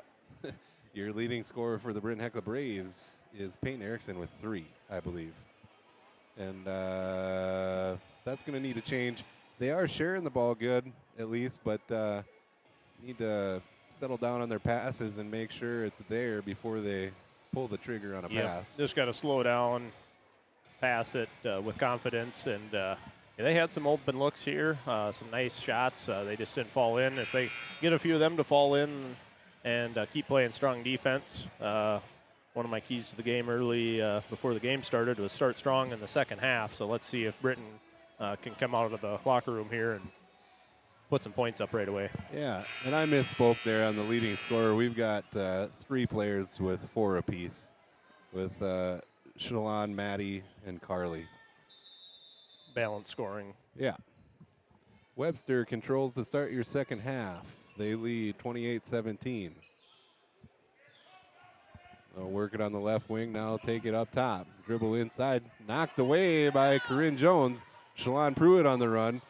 your leading scorer for the Britton Hecla Braves is Peyton Erickson with 3, I believe. And that's going to need to change. They are sharing the ball good, at least, but need to settle down on their passes and make sure it's there before they pull the trigger on a pass. Just got to slow down, pass it with confidence, and they had some open looks here, some nice shots. They just didn't fall in. If they get a few of them to fall in and keep playing strong defense, one of my keys to the game early before the game started was start strong in the second half. So let's see if Britton can come out of the locker room here and put some points up right away. Yeah, and I misspoke there on the leading scorer. We've got 3 players with 4 apiece, with Shalon, Maddie, and Carly. Balanced scoring. Yeah. Webster controls the start your second half. They lead 28-17. They'll work it on the left wing now, take it up top. Dribble inside, knocked away by Corinne Jones. Shalon Pruitt on the run.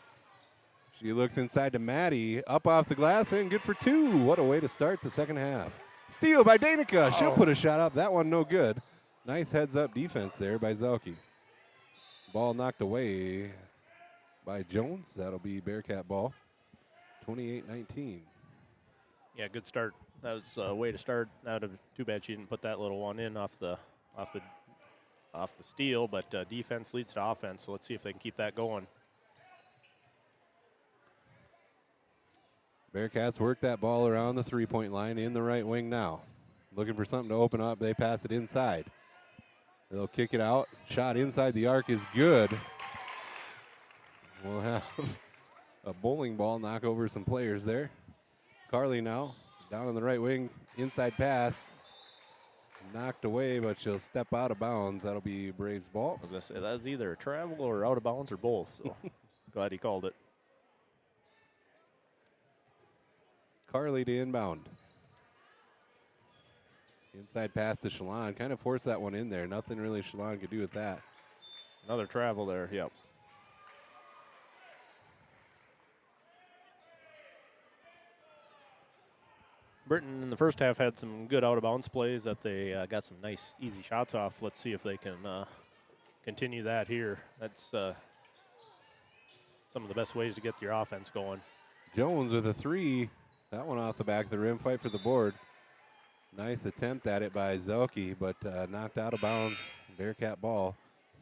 She looks inside to Maddie, up off the glass, and good for 2. What a way to start the second half. Steal by Danica. She'll put a shot up. That one no good. Nice heads-up defense there by Zelke. Ball knocked away by Jones. That'll be Bearcat ball. 28-19. Yeah, good start. That was a way to start. Too bad she didn't put that little one in off the steal, but defense leads to offense, so let's see if they can keep that going. Bearcats work that ball around the three-point line in the right wing now. Looking for something to open up. They pass it inside. They'll kick it out. Shot inside the arc is good. We'll have a bowling ball knock over some players there. Carly now down on the right wing. Inside pass. Knocked away, but she'll step out of bounds. That'll be Braves ball. I was going to say, that's either travel or out of bounds or both, so glad he called it. Carly to inbound. Inside pass to Shalon. Kind of forced that one in there. Nothing really Shalon could do with that. Another travel there, yep. Britton in the first half had some good out-of-bounds plays that they got some nice, easy shots off. Let's see if they can continue that here. That's some of the best ways to get your offense going. Jones with a 3. That one off the back of the rim. Fight for the board. Nice attempt at it by Zelke, but knocked out of bounds. Bearcat ball.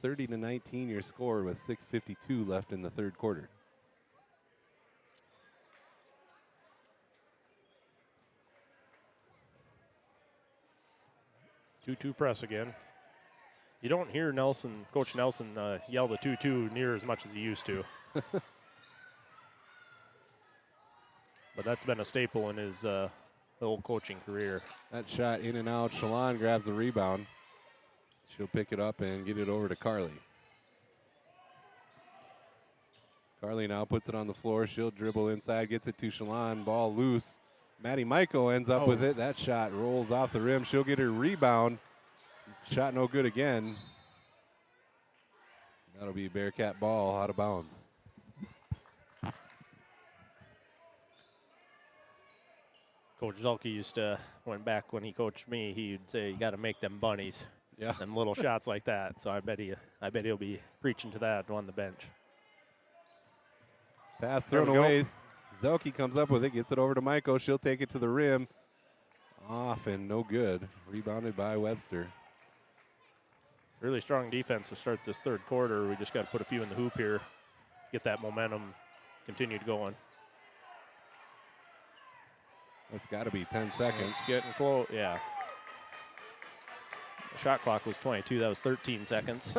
30-19 your score with 6:52 left in the third quarter. Two press again. You don't hear Coach Nelson yell the 2-2 near as much as he used to. But that's been a staple in his whole coaching career. That shot in and out. Shalon grabs the rebound. She'll pick it up and get it over to Carly. Carly now puts it on the floor. She'll dribble inside, gets it to Shalon. Ball loose. Maddie Michael ends up with it. That shot rolls off the rim. She'll get her rebound. Shot no good again. That'll be Bearcat ball out of bounds. Coach Zelke used to, when he coached me, he'd say, you got to make them bunnies. Yeah. Them little shots like that. So I bet he'll be preaching to that on the bench. Pass thrown away. Zelke comes up with it, gets it over to Michael. She'll take it to the rim. Off and no good. Rebounded by Webster. Really strong defense to start this third quarter. We just got to put a few in the hoop here, get that momentum continued going. That's got to be 10 seconds. It's getting close, yeah. The shot clock was 22. That was 13 seconds.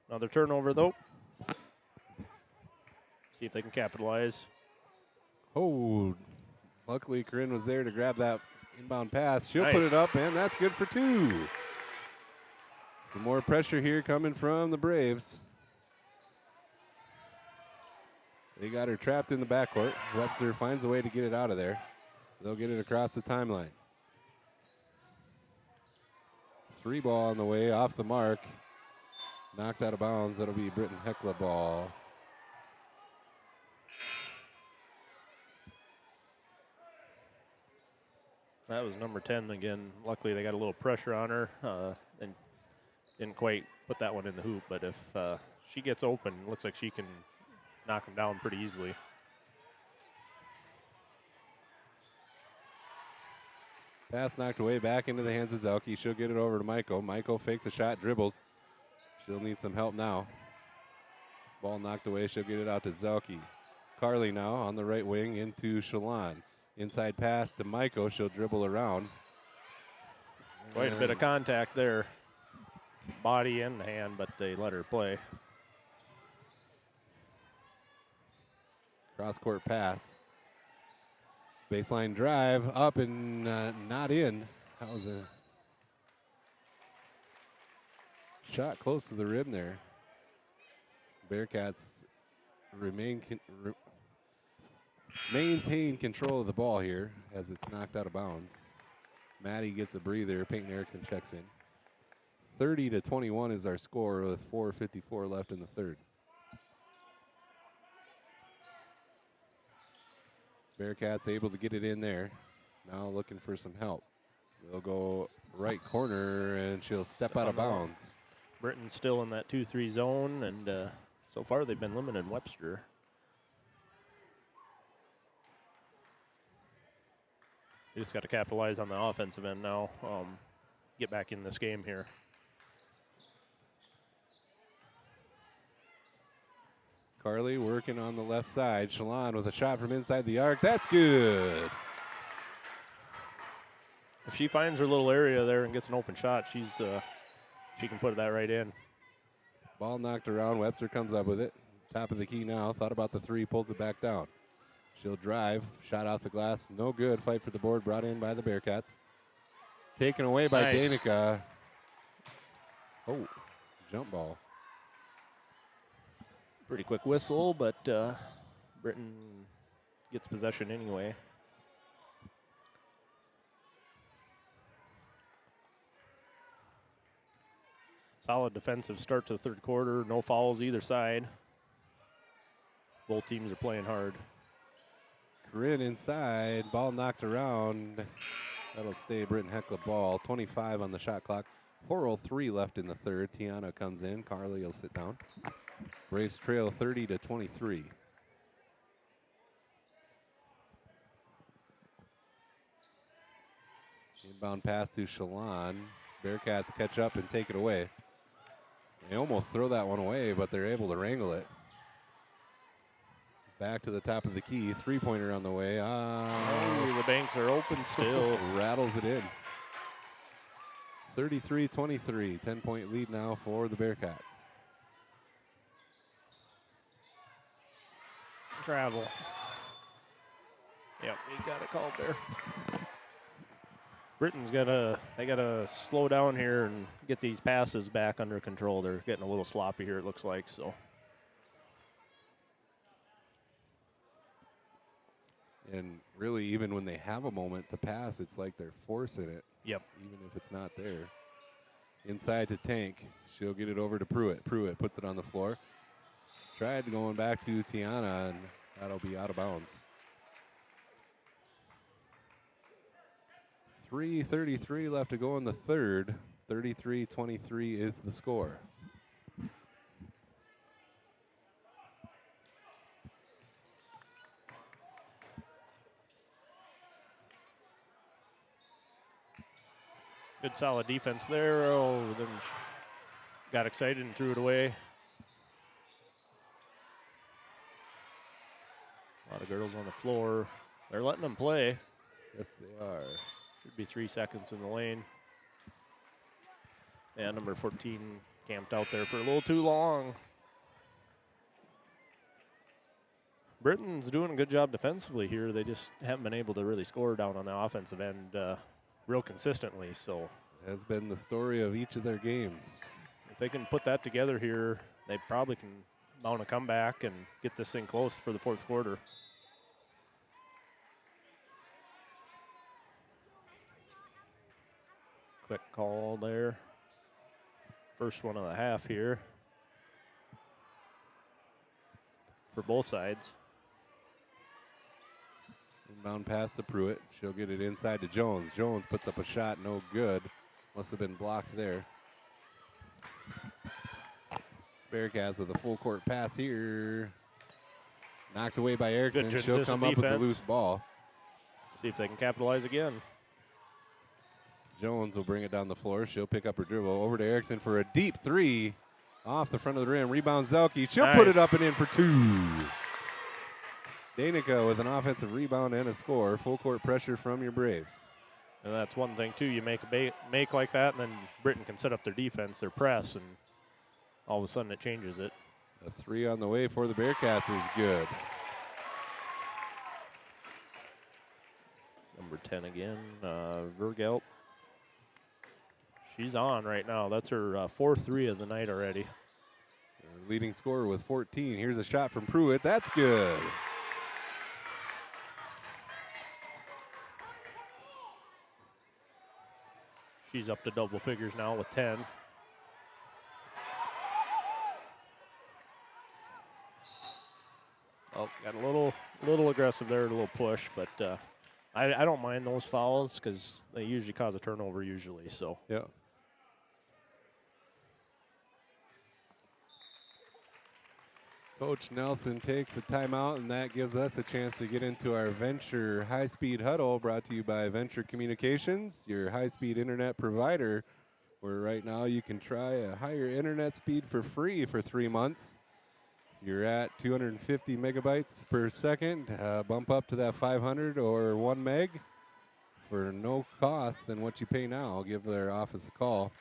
Another turnover, though. See if they can capitalize. Oh, luckily Corinne was there to grab that inbound pass. She'll put Nice. it up, and that's good for 2. Some more pressure here coming from the Braves. They got her trapped in the backcourt. Webster finds a way to get it out of there. They'll get it across the timeline. 3 ball on the way, off the mark. Knocked out of bounds. That'll be Britton Hecla ball. That was number 10 again. Luckily, they got a little pressure on her and didn't quite put that one in the hoop. But if she gets open, looks like she can knock them down pretty easily. Pass knocked away, back into the hands of Zelke. She'll get it over to Michael. Michael fakes a shot, dribbles. She'll need some help now. Ball knocked away. She'll get it out to Zelke. Carly now on the right wing into Shalon. Inside pass to Michael. She'll dribble around. Quite a bit of contact there. Body and hand, but they let her play. Cross-court pass. Baseline drive up and not in. That was a shot close to the rim there. Bearcats maintain control of the ball here as it's knocked out of bounds. Maddie gets a breather. Peyton Erickson checks in. 30-21 is our score with 4:54 left in the third. Bearcats able to get it in there. Now looking for some help. They'll go right corner, and she'll step out of bounds. Britton still in that 2-3 zone, and so far they've been limiting Webster. We just got to capitalize on the offensive end now. Get back in this game here. Carly working on the left side. Shalon with a shot from inside the arc. That's good. If she finds her little area there and gets an open shot, she can put that right in. Ball knocked around. Webster comes up with it. Top of the key now. Thought about the 3, pulls it back down. She'll drive. Shot off the glass. No good. Fight for the board brought in by the Bearcats. Taken away by Nice. Danica. Oh, jump ball. Pretty quick whistle, but Britton gets possession anyway. Solid defensive start to the third quarter. No fouls either side. Both teams are playing hard. Corinne inside. Ball knocked around. That'll stay Britton Hecla ball. 25 on the shot clock. 4:03 left in the third. Tiana comes in. Carly will sit down. Braves trail 30-23. Inbound pass to Shalon. Bearcats catch up and take it away. They almost throw that one away, but they're able to wrangle it. Back to the top of the key. 3-pointer on the way. Oh, the banks are open still. Rattles it in. 33-23. 10-point lead now for the Bearcats. Travel. Yep, he got it called there. Britton's they gotta slow down here and get these passes back under control. They're getting a little sloppy here, it looks like. So. And really, even when they have a moment to pass, it's like they're forcing it. Yep. Even if it's not there. Inside to Tank. She'll get it over to Pruitt. Pruitt puts it on the floor. Tried going back to Tiana, and that'll be out of bounds. 3:33 left to go in the third. 33-23 is the score. Good solid defense there. Oh, then got excited and threw it away. A lot of girls on the floor. They're letting them play. Yes, they are. Should be 3 seconds in the lane. Yeah, number 14 camped out there for a little too long. Britton's doing a good job defensively here. They just haven't been able to really score down on the offensive end real consistently. So It has been the story of each of their games. if they can put that together here, they probably can mount a comeback and get this thing close for the fourth quarter. Quick call there. First one of the half here for both sides. Inbound pass to Pruitt. She'll get it inside to Jones. Jones puts up a shot, no good. Must have been blocked there. Bearcats with a full court pass here. Knocked away by Erickson. Good She'll come up with the defense. loose ball. See if they can capitalize again. Jones will bring it down the floor. She'll pick up her dribble. Over to Erickson for a deep three. Off the front of the rim. Rebound Zelke. She'll put it Nice. up and in for two. Danica with an offensive rebound and a score. Full court pressure from your Braves. And that's one thing, too. You make a make like that, and then Britton can set up their defense, their press, and all of a sudden it changes it. A three on the way for the Bearcats is good. Number 10 again, Vergelt. She's on right now. That's her 4-3 of the night already. Their leading scorer with 14. Here's a shot from Pruitt. That's good. She's up to double figures now with 10. Oh, got a little aggressive there, a little push, but I don't mind those fouls because they usually cause a turnover usually. So Yeah. Coach Nelson takes a timeout, and that gives us a chance to get into our Venture High-Speed Huddle, brought to you by Venture Communications, your high-speed internet provider, where right now you can try a higher internet speed for free for 3 months. If you're at 250 megabytes per second, bump up to that 500 or 1 meg for no cost than what you pay now. Give their office a call.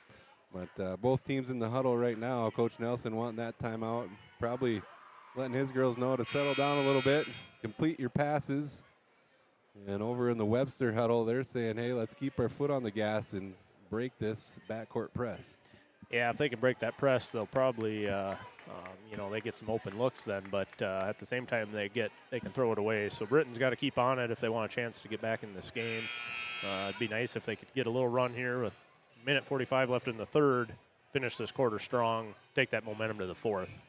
But both teams in the huddle right now, Coach Nelson wanting that timeout, probably letting his girls know to settle down a little bit, complete your passes. And over in the Webster huddle, they're saying, hey, let's keep our foot on the gas and break this backcourt press. yeah, if they can break that press, they'll probably they get some open looks then. But at the same time, they can throw it away. So Britton's got to keep on it if they want a chance to get back in this game. It'd be nice if they could get a little run here with minute 45 left in the third, finish this quarter strong, take that momentum to the fourth.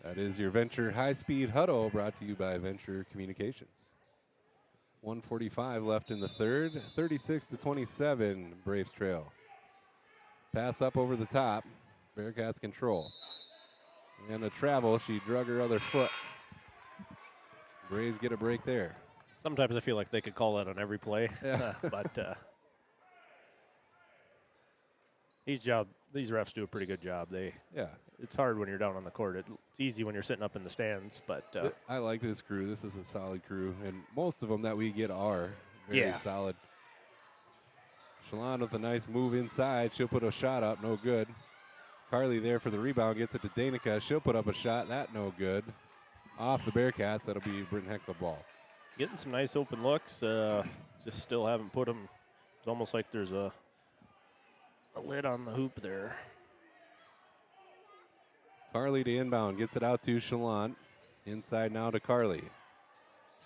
That is your Venture High-Speed Huddle, brought to you by Venture Communications. 1:45 left in the third, 36-27, Braves trail. Pass up over the top, Bearcats control. And a travel, she drug her other foot. Braves get a break there. Sometimes I feel like they could call that on every play, Yeah. but these refs do a pretty good job. Yeah. It's hard when you're down on the court. It's easy when you're sitting up in the stands, but I like this crew. This is a solid crew, and most of them that we get are very solid. Shalon with a nice move inside. She'll put a shot up, no good. Carly there for the rebound, gets it to Danica. She'll put up a shot, that no good. Off the Bearcats, that'll be Britton Hecla ball. getting some nice open looks. Just still haven't put them. It's almost like there's a lid on the hoop there. Carly to inbound, gets it out to Shalon. Inside now to Carly.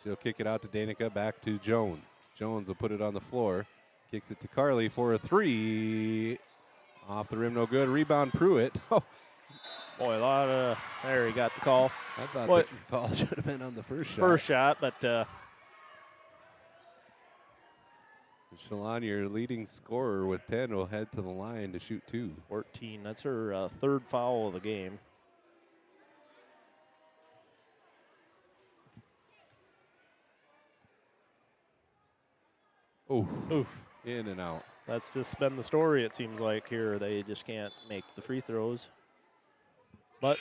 She'll kick it out to Danica, back to Jones. Jones will put it on the floor. Kicks it to Carly for a three. Off the rim, no good. Rebound, Pruitt. Oh, Boy, a lot of, there he got the call. I thought What? the call should have been on the first shot. First shot, but Shalon, your leading scorer with 10, will head to the line to shoot 2. 14. That's her third foul of the game. Oof. In and out. That's just been the story, it seems like, here. They just can't make the free throws. But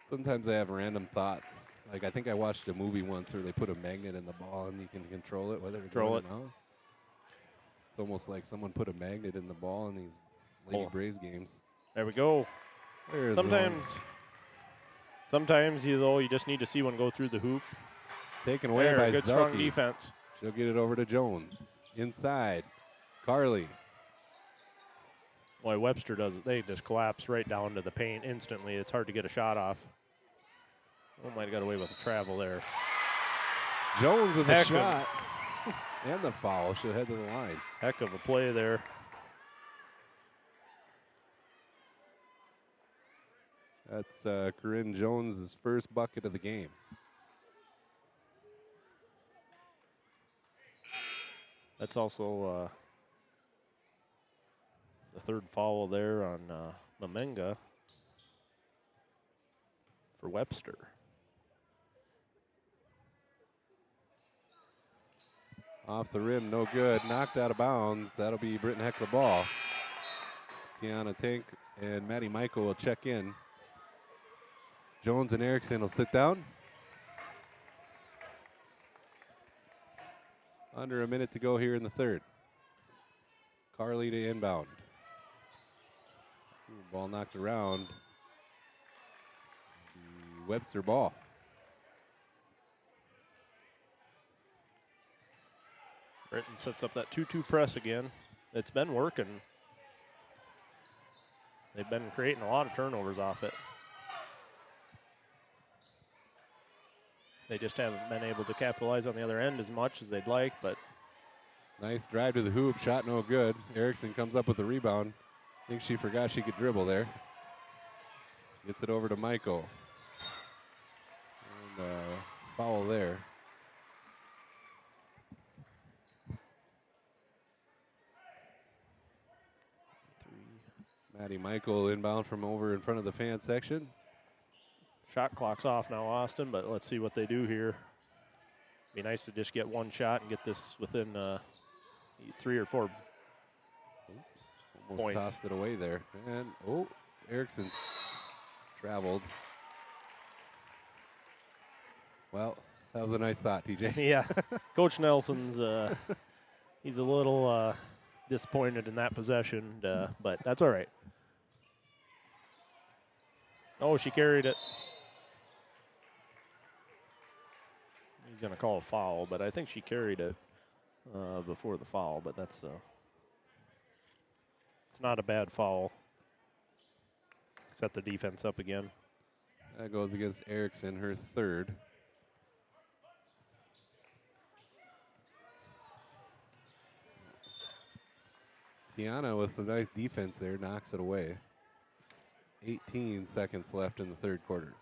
sometimes I have random thoughts. Like, I think I watched a movie once where they put a magnet in the ball and you can control it, whether it's going or not. It's almost like someone put a magnet in the ball in these Lady Braves games. there we go. There's Sometimes you just need to see one go through the hoop. taken away by good Zelke. strong defense. She'll get it over to Jones. Inside. Carly. Boy, Webster does it. They just collapse right down to the paint instantly. It's hard to get a shot off. Oh, might have got away with the travel there. Jones with the shot. And the foul. She'll head to the line. Heck of a play there. That's Corinne Jones' first bucket of the game. That's also the third foul there on Mamenga for Webster. Off the rim, no good. Knocked out of bounds. That'll be Britton Hecla ball. Tiana Tank and Maddie Michael will check in. Jones and Erickson will sit down. Under a minute to go here in the third. Carly to inbound. Ball knocked around. The Webster ball. Britton sets up that 2-2 press again. It's been working. They've been creating a lot of turnovers off it. They just haven't been able to capitalize on the other end as much as they'd like, but Nice drive to the hoop, shot no good. Erickson comes up with the rebound. I think she forgot she could dribble there. Gets it over to Michael. And foul there. Maddie Michael inbound from over in front of the fan section. shot clock's off now, Austin, but let's see what they do here. Be nice to just get one shot and get this within 3 or 4 Almost points. tossed it away there. And, Erickson's traveled. Well, that was a nice thought, TJ. Yeah, Coach Nelson's, he's a little disappointed in that possession, but that's all right. Oh, she carried it. He's going to call a foul, but I think she carried it before the foul, but that's it's not a bad foul. Set the defense up again. That goes against Erickson, her third. Tiana with some nice defense there, knocks it away. 18 seconds left in the third quarter.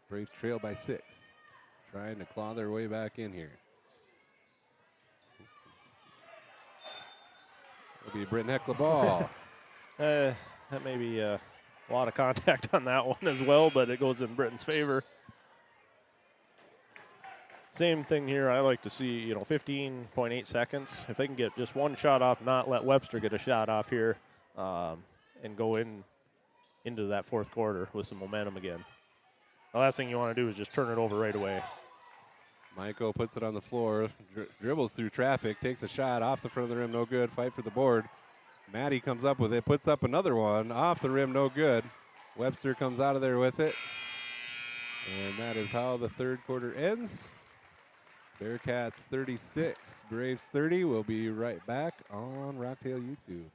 Braves trail by 6. Trying to claw their way back in here. It'll be a Britton Hecla ball. That may be a lot of contact on that one as well, but it goes in Britton's favor. Same thing here. I like to see, 15.8 seconds. If they can get just one shot off, not let Webster get a shot off here, and go into that fourth quarter with some momentum again. The last thing you want to do is just turn it over right away. Michael puts it on the floor, dribbles through traffic, takes a shot off the front of the rim, no good. Fight for the board. Maddie comes up with it, puts up another one, off the rim, no good. Webster comes out of there with it. And that is how the third quarter ends. Bearcats 36, Braves 30. We'll be right back on Rocktail YouTube.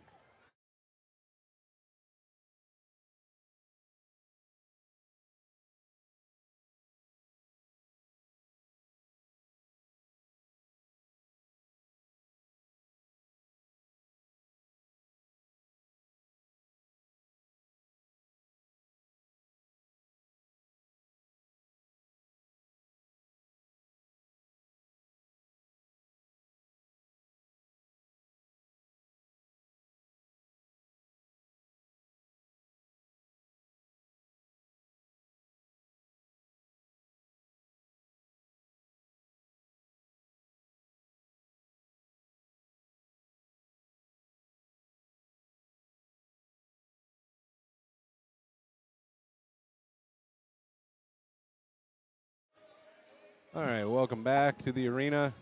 All right, welcome back to the arena.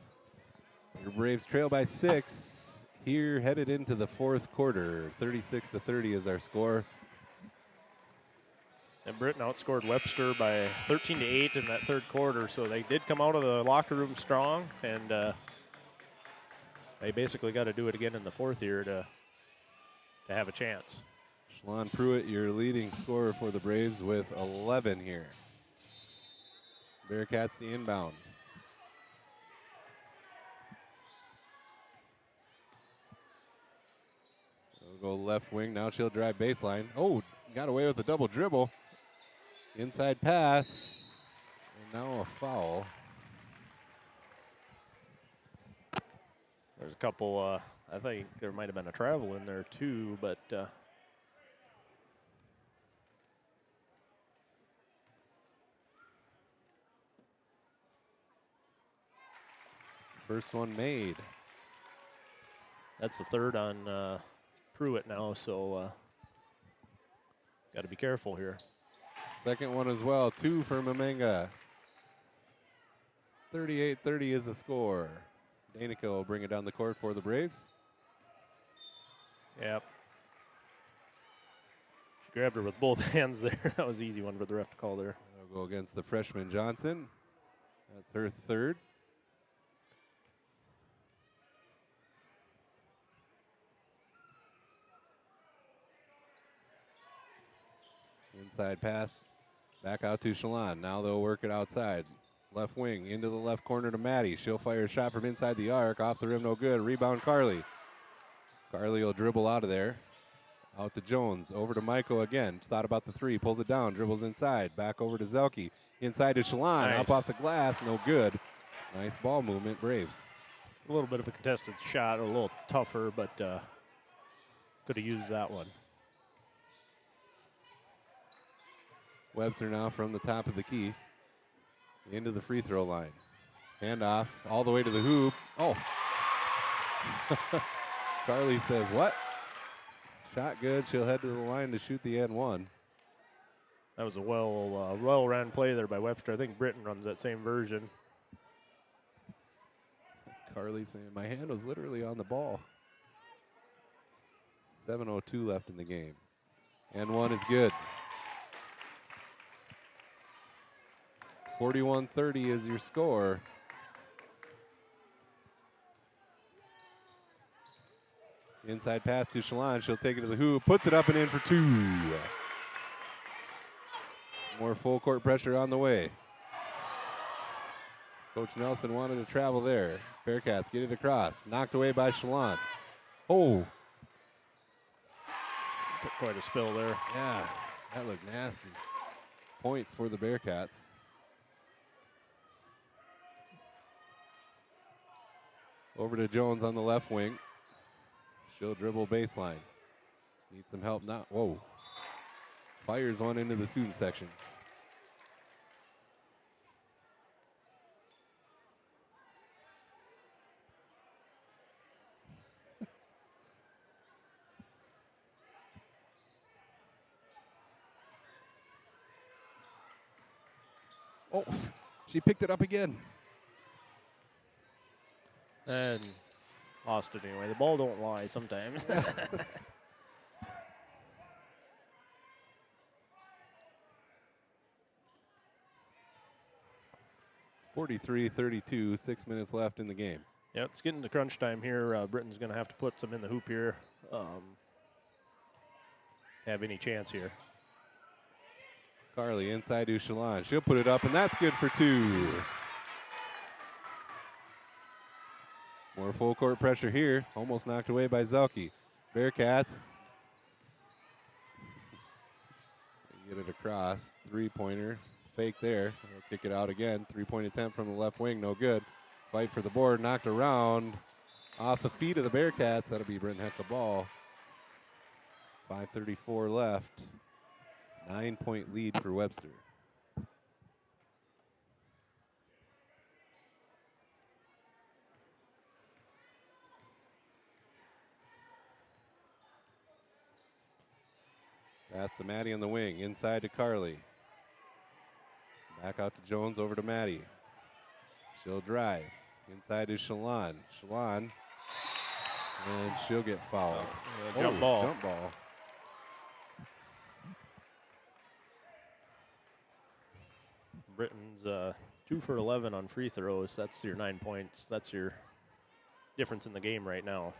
Your Braves trail by 6 here, headed into the fourth quarter. 36-30 is our score. And Britton outscored Webster by 13-8 in that third quarter, so they did come out of the locker room strong, and they basically got to do it again in the fourth here to have a chance. Shalon Pruitt, your leading scorer for the Braves with 11 here. Bearcats the inbound. We'll go left wing. Now she'll drive baseline. Oh, got away with the double dribble. Inside pass. And now a foul. There's a couple, I think there might have been a travel in there too, but First one made. that's the third on Pruitt now, so got to be careful here. Second one as well. 2 for Mamenga. 38-30 is the score. Danica will bring it down the court for the Braves. Yep. She grabbed her with both hands there. That was an easy one for the ref to call there. That'll go against the freshman Johnson. That's her third. Inside pass, back out to Shalon. Now they'll work it outside. Left wing, into the left corner to Maddie. She'll fire a shot from inside the arc. Off the rim, no good. Rebound, Carly. Carly will dribble out of there. Out to Jones, over to Michael again. Thought about the three, pulls it down, dribbles inside. Back over to Zelke. Inside to Shalon, Nice. up off the glass, no good. Nice ball movement, Braves. A little bit of a contested shot, a little tougher, but could have used that one. Webster now from the top of the key into the free throw line. Handoff all the way to the hoop. Oh. Carly says, what? Shot good. She'll head to the line to shoot the N1. That was a well-ran play there by Webster. I think Britton runs that same version. Carly saying, my hand was literally on the ball. 7:02 left in the game. N1 is good. 41-30 is your score. Inside pass to Shalon. She'll take it to the hoop. Puts it up and in for 2. More full court pressure on the way. Coach Nelson wanted to travel there. Bearcats get it across. Knocked away by Shalon. Oh. Took quite a spill there. Yeah, that looked nasty. Points for the Bearcats. Over to Jones on the left wing. She'll dribble baseline. Needs some help now. Whoa. Fires one into the student section. Oh, she picked it up again. And lost it anyway. The ball don't lie sometimes. 43-32, 6 minutes left in the game. Yeah, it's getting to crunch time here. Britton's going to have to put some in the hoop here. Have any chance here. Carly inside to Shalon. She'll put it up, and that's good for 2. More full court pressure here. Almost knocked away by Zelke. Bearcats get it across. Three-pointer. Fake there. They'll kick it out again. Three-point attempt from the left wing. No good. Fight for the board. Knocked around. Off the feet of the Bearcats. That'll be Britton Hecla ball. 5:34 left. 9-point lead for Webster. Pass to Maddie on the wing. Inside to Carly. Back out to Jones, over to Maddie. She'll drive. Inside is Shalon. Shalon. And she'll get fouled. Jump ball. Jump ball. Britton's 2 for 11 on free throws. That's your 9 points. That's your difference in the game right now.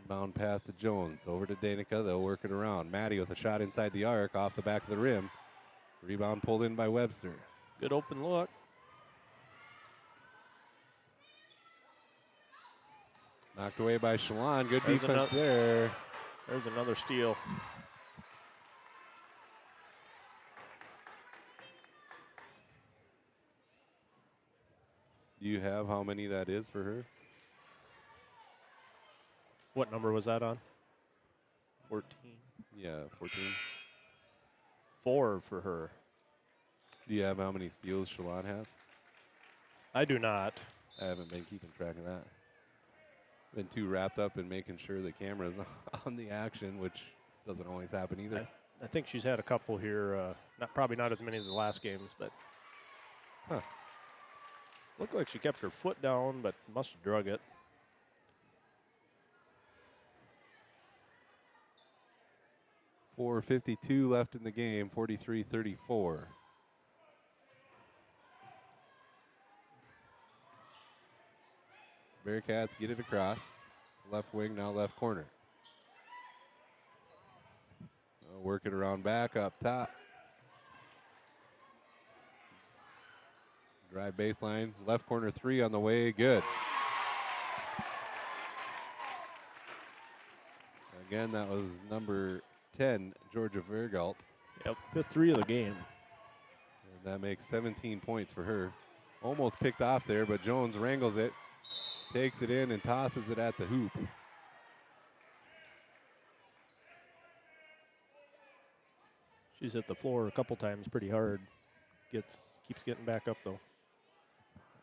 Inbound pass to Jones. Over to Danica. They'll work it around. Maddie with a shot inside the arc off the back of the rim. Rebound pulled in by Webster. Good open look. Knocked away by Shalon. Good There's defense there. There's another steal. Do you have how many that is for her? What number was that on? 14. Yeah, 14. 4 for her. Do you have how many steals Shalon has? I do not. I haven't been keeping track of that. Been too wrapped up in making sure the camera's on the action, which doesn't always happen either. I think she's had a couple here. Probably not as many as the last games, but looked like she kept her foot down, but must have drug it. .452 left in the game, 43-34. Bearcats get it across. Left wing, now left corner. Work it around back up top. Drive baseline, left corner 3 on the way, good. Again, that was number 10, Georgia Vergalt. Yep, 5th 3 of the game. And that makes 17 points for her. Almost picked off there, but Jones wrangles it, takes it in and tosses it at the hoop. She's hit the floor a couple times pretty hard. Keeps getting back up though.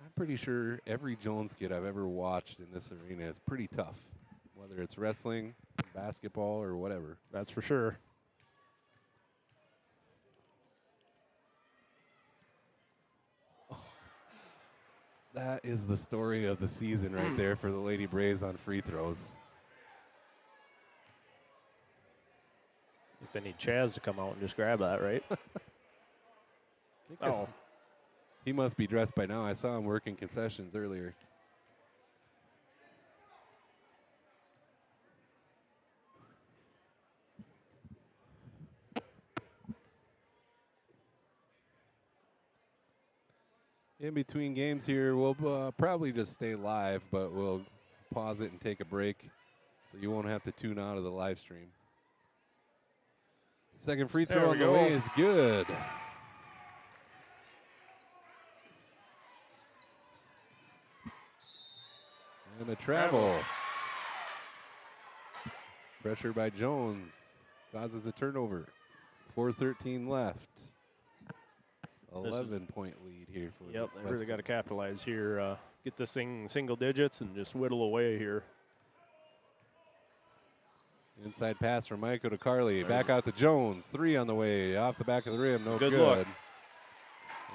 I'm pretty sure every Jones kid I've ever watched in this arena is pretty tough, whether it's wrestling, basketball, or whatever. That's for sure. That is the story of the season right there for the Lady Braves on free throws. If they need Chaz to come out and just grab that, right? Oh. He must be dressed by now. I saw him working concessions earlier. In between games here, we'll probably just stay live, but we'll pause it and take a break so you won't have to tune out of the live stream. Second free throw on the way is good. And a travel. Pressure by Jones causes a turnover. 4:13 left. 11-point lead here for Yep, they Webster. really got to capitalize here. Get this thing single digits and just whittle away here. Inside pass from Michael to Carly. Back out to Jones. 3 on the way. Off the back of the rim. No Good good. look.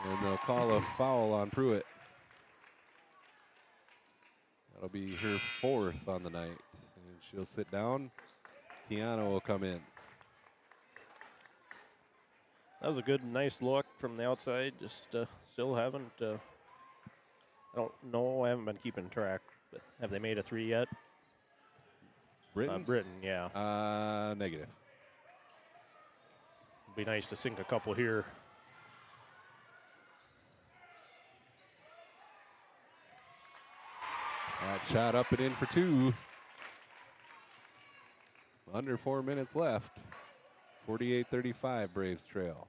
And they'll call a foul on Pruitt. That'll be her 4th on the night. And she'll sit down. Tiana will come in. That was a good, nice look from the outside. Just still haven't, I don't know, I haven't been keeping track. But have they made a 3 yet? Britton? Britton, yeah. Negative. It'd be nice to sink a couple here. That shot up and in for 2. Under 4 minutes left. 48-35 Braves trail.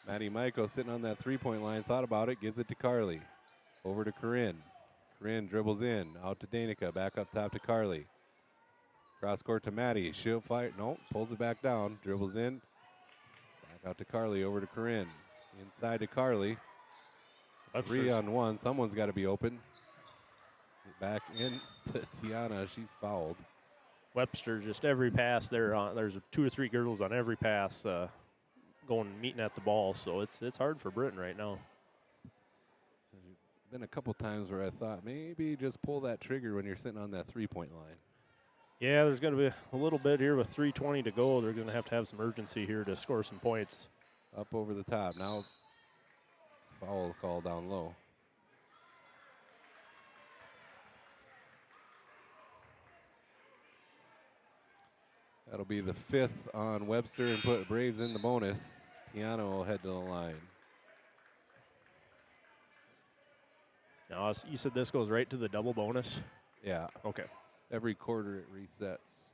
Maddie Michael sitting on that 3-point line, thought about it, gives it to Carly. Over to Corinne. Corinne dribbles in, out to Danica, back up top to Carly. Cross court to Maddie, she'll fight, no, pulls it back down, dribbles in. Back out to Carly, over to Corinne. Inside to Carly. 3-on-1, someone's got to be open. Back in to Tiana, she's fouled. Webster, just every pass there's 2 or 3 girls on every pass. going meeting at the ball. So it's hard for Britton right now. Been a couple times where I thought maybe just pull that trigger when you're sitting on that 3-point line. Yeah, there's going to be a little bit here with 3:20 to go. They're going to have some urgency here to score some points. Up over the top. Now foul call down low. That'll be the 5th on Webster and put Braves in the bonus. Tiano will head to the line. Now, you said this goes right to the double bonus? Yeah. Okay. Every quarter it resets.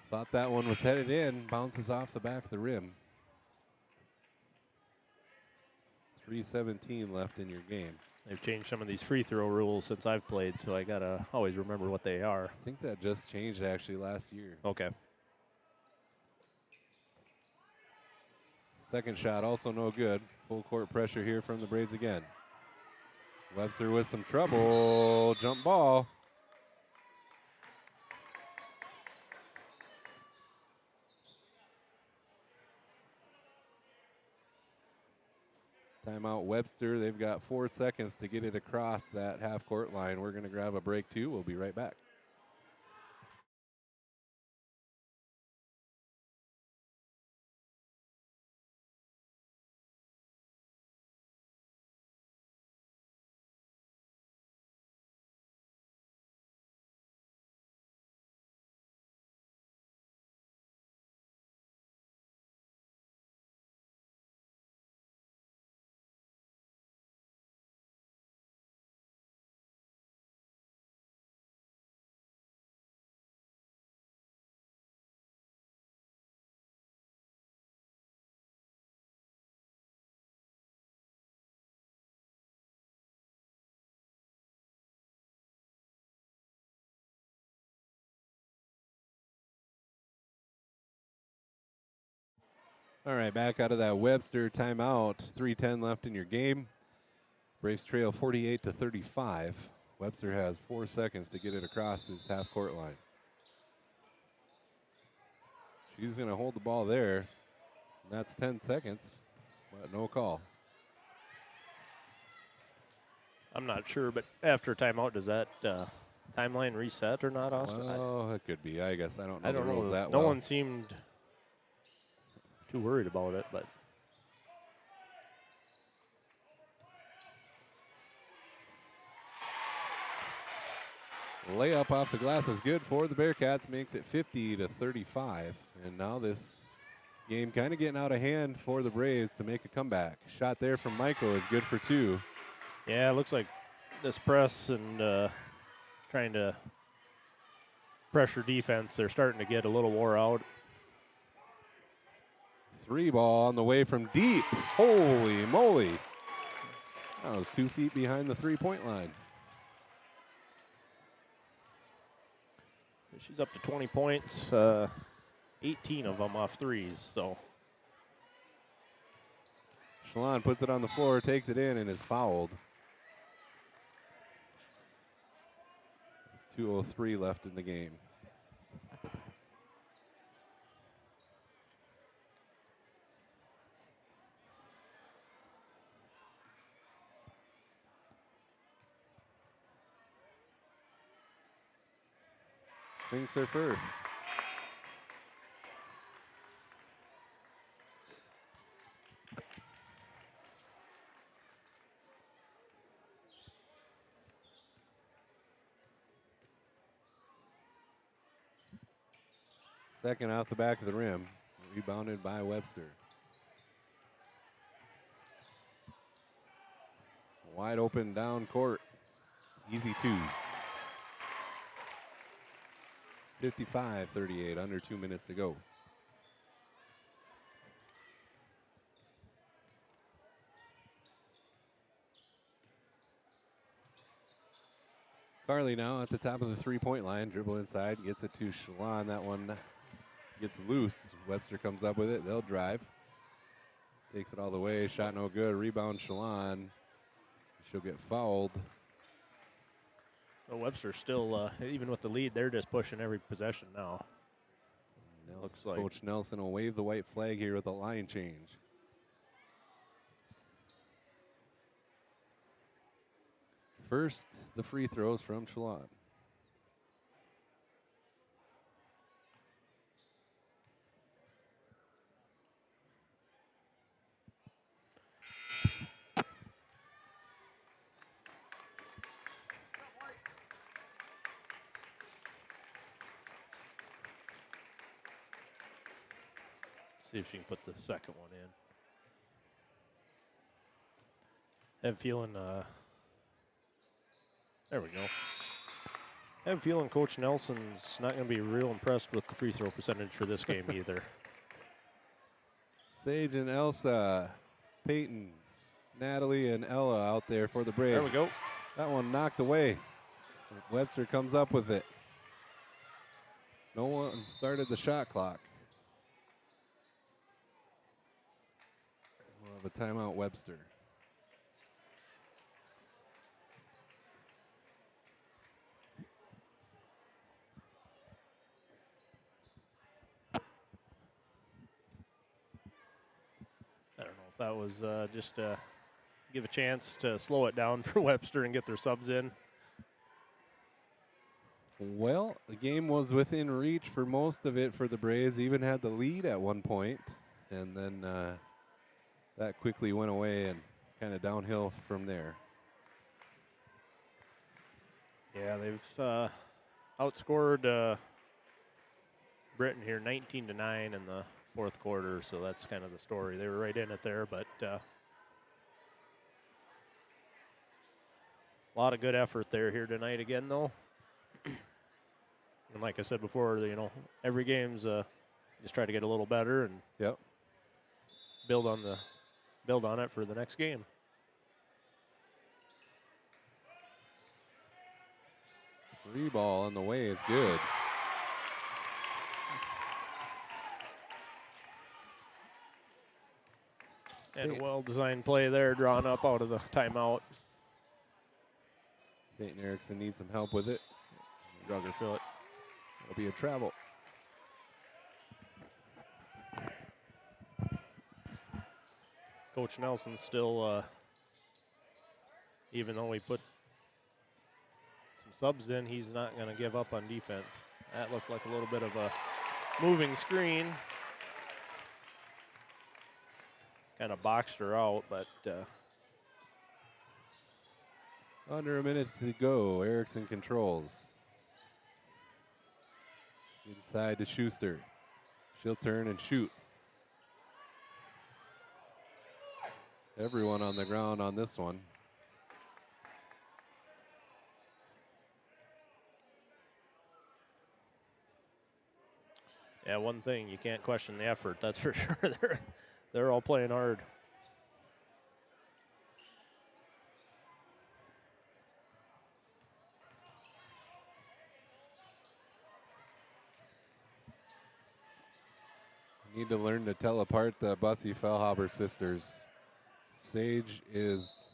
Thought that one was headed in. Bounces off the back of the rim. 3:17 left in your game. They've changed some of these free throw rules since I've played, so I got to always remember what they are. I think that just changed actually last year. Okay. Second shot also no good. Full court pressure here from the Braves again. Webster with some trouble. Jump ball. Timeout Webster. They've got 4 seconds to get it across that half court line. We're going to grab a break too. We'll be right back. All right, back out of that Webster timeout. 3:10 left in your game. Braves trail 48-35. Webster has 4 seconds to get it across his half court line. She's going to hold the ball there. That's 10 seconds, but no call. I'm not sure, but after timeout, does that timeline reset or not, Austin? Oh, it could be. I guess I don't know I don't the rules know. that No well. one seemed too worried about it, but Layup off the glass is good for the Bearcats, makes it 50-35. And now this game kind of getting out of hand for the Braves to make a comeback. Shot there from Michael is good for 2. yeah, it looks like this press and trying to pressure defense, they're starting to get a little wore out. 3 ball on the way from deep. Holy moly. That was 2 feet behind the 3-point line. She's up to 20 points, 18 of them off threes, so. Shalon puts it on the floor, takes it in, and is fouled. 2:03 left in the game. Thinks her first. Second off the back of the rim, rebounded by Webster. Wide open down court, easy 2. 55-38, under 2 minutes to go. Carly now at the top of the 3-point line, dribble inside, gets it to Shalon. That one gets loose. Webster comes up with it. They'll drive. Takes it all the way. Shot no good. Rebound Shalon. She'll get fouled. Well, Webster still, even with the lead, they're just pushing every possession now. Looks like Coach Nelson will wave the white flag here with a line change. First, the free throws from Shalon. see if she can put the second one in. I have a feeling, there we go. I have a feeling Coach Nelson's not going to be real impressed with the free throw percentage for this game either. Sage and Elsa, Peyton, Natalie, and Ella out there for the Braves. There we go. That one knocked away. Webster comes up with it. No one started the shot clock. We'll have a timeout, Webster. I don't know if that was just give a chance to slow it down for Webster and get their subs in. Well, the game was within reach for most of it for the Braves. Even had the lead at one point, and then that quickly went away and kind of downhill from there. Yeah, they've outscored Britton here 19-9 in the fourth quarter, so that's kind of the story. They were right in it there, but a lot of good effort there here tonight again, though. And like I said before, you know, every game's just try to get a little better and Yep. build on it for the next game. Free ball on the way is good. And a well-designed play there, drawn up out of the timeout. Peyton Erickson needs some help with it. Rugger fill it. It'll be a travel. Coach Nelson still, even though we put some subs in, he's not going to give up on defense. That looked like a little bit of a moving screen. Kind of boxed her out, but Under a minute to go. Erickson controls. Inside to Schuster. She'll turn and shoot. Everyone on the ground on this one. yeah, one thing, you can't question the effort, that's for sure. They're all playing hard. Need to learn to tell apart the Bussy Fellhaber sisters. Sage is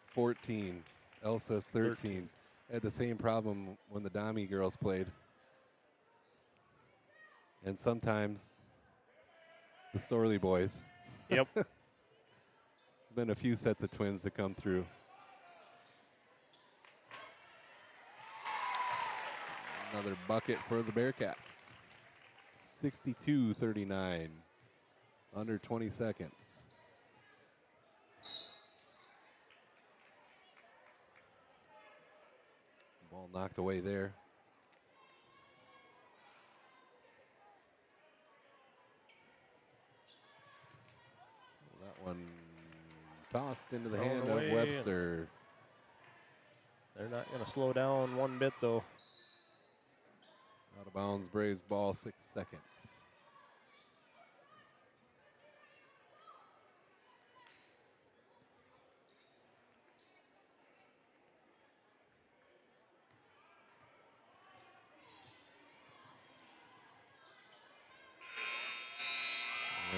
14. Elsa's 13. Had the same problem when the Dami girls played. And sometimes the Storley boys. Yep. Been a few sets of twins to come through. Another bucket for the Bearcats. 62-39. Under 20 seconds. Ball knocked away there. That one tossed into the Thrown hand away of Webster. They're not going to slow down one bit, though. Out of bounds, Braves ball, 6 seconds.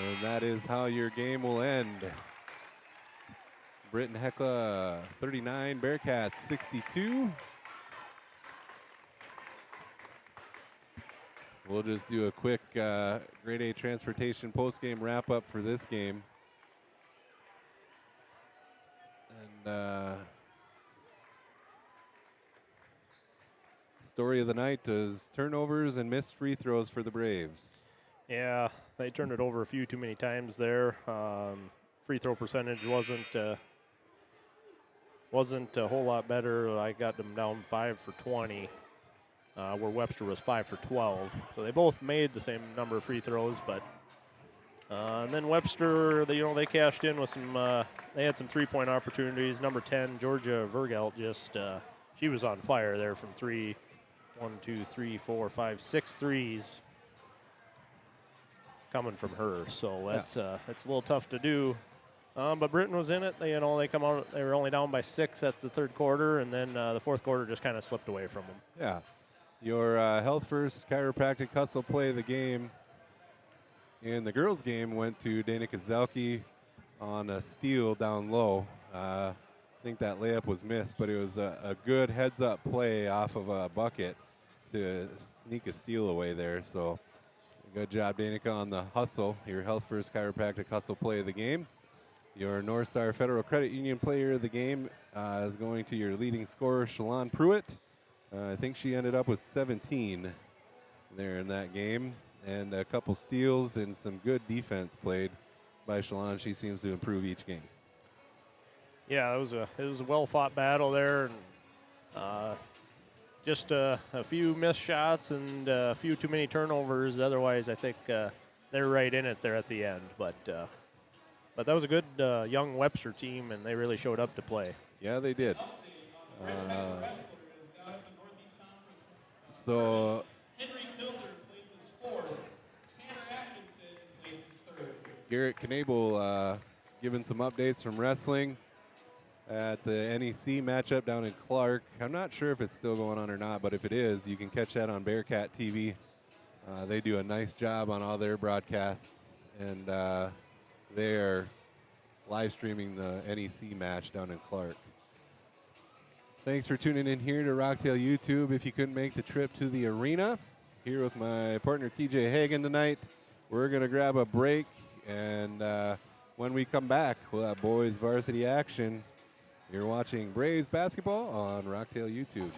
And that is how your game will end. Britton Hecla 39, Bearcats 62. We'll just do a quick grade A transportation post-game wrap-up for this game. And story of the night is turnovers and missed free throws for the Braves. Yeah, they turned it over a few too many times there. Free throw percentage wasn't a whole lot better. I got them down 5 for 20, where Webster was 5 for 12. So they both made the same number of free throws, but and then Webster, they cashed in with some. They had some three-point opportunities. Number 10, Georgia Vergelt, she was on fire there from three. 1, 2, 3, 4, 5, 6 threes coming from her. So that's a little tough to do. But Britton was in it. They come out. They were only down by 6 at the third quarter, and then the fourth quarter just kind of slipped away from them. Yeah, your Health First Chiropractic Hustle play of the game in the girls' game went to Dana Kazelki on a steal down low. I think that layup was missed, but it was a good heads-up play off of a bucket to sneak a steal away there. So good job, Danica, on the hustle, your Health First Chiropractic Hustle play of the game. Your North Star Federal Credit Union player of the game is going to your leading scorer, Shalon Pruitt. I think she ended up with 17 there in that game, and a couple steals and some good defense played by Shalon. She seems to improve each game. Yeah, it was a well-fought battle there, and just a few missed shots and a few too many turnovers. Otherwise, I think they're right in it there at the end. But that was a good young Webster team, and they really showed up to play. Yeah, they did. So Henry Kilter places 4th. Tanner Atkinson places 3rd. Garrett Knabel giving some updates from wrestling at the NEC matchup down in Clark. I'm not sure if it's still going on or not, but if it is, you can catch that on Bearcat TV. They do a nice job on all their broadcasts, and they are live streaming the NEC match down in Clark. Thanks for tuning in here to Rocktail YouTube. If you couldn't make the trip to the arena, here with my partner TJ Hagan tonight, we're going to grab a break, and when we come back, we'll have boys varsity action. You're watching Braves basketball on Rocktail YouTube.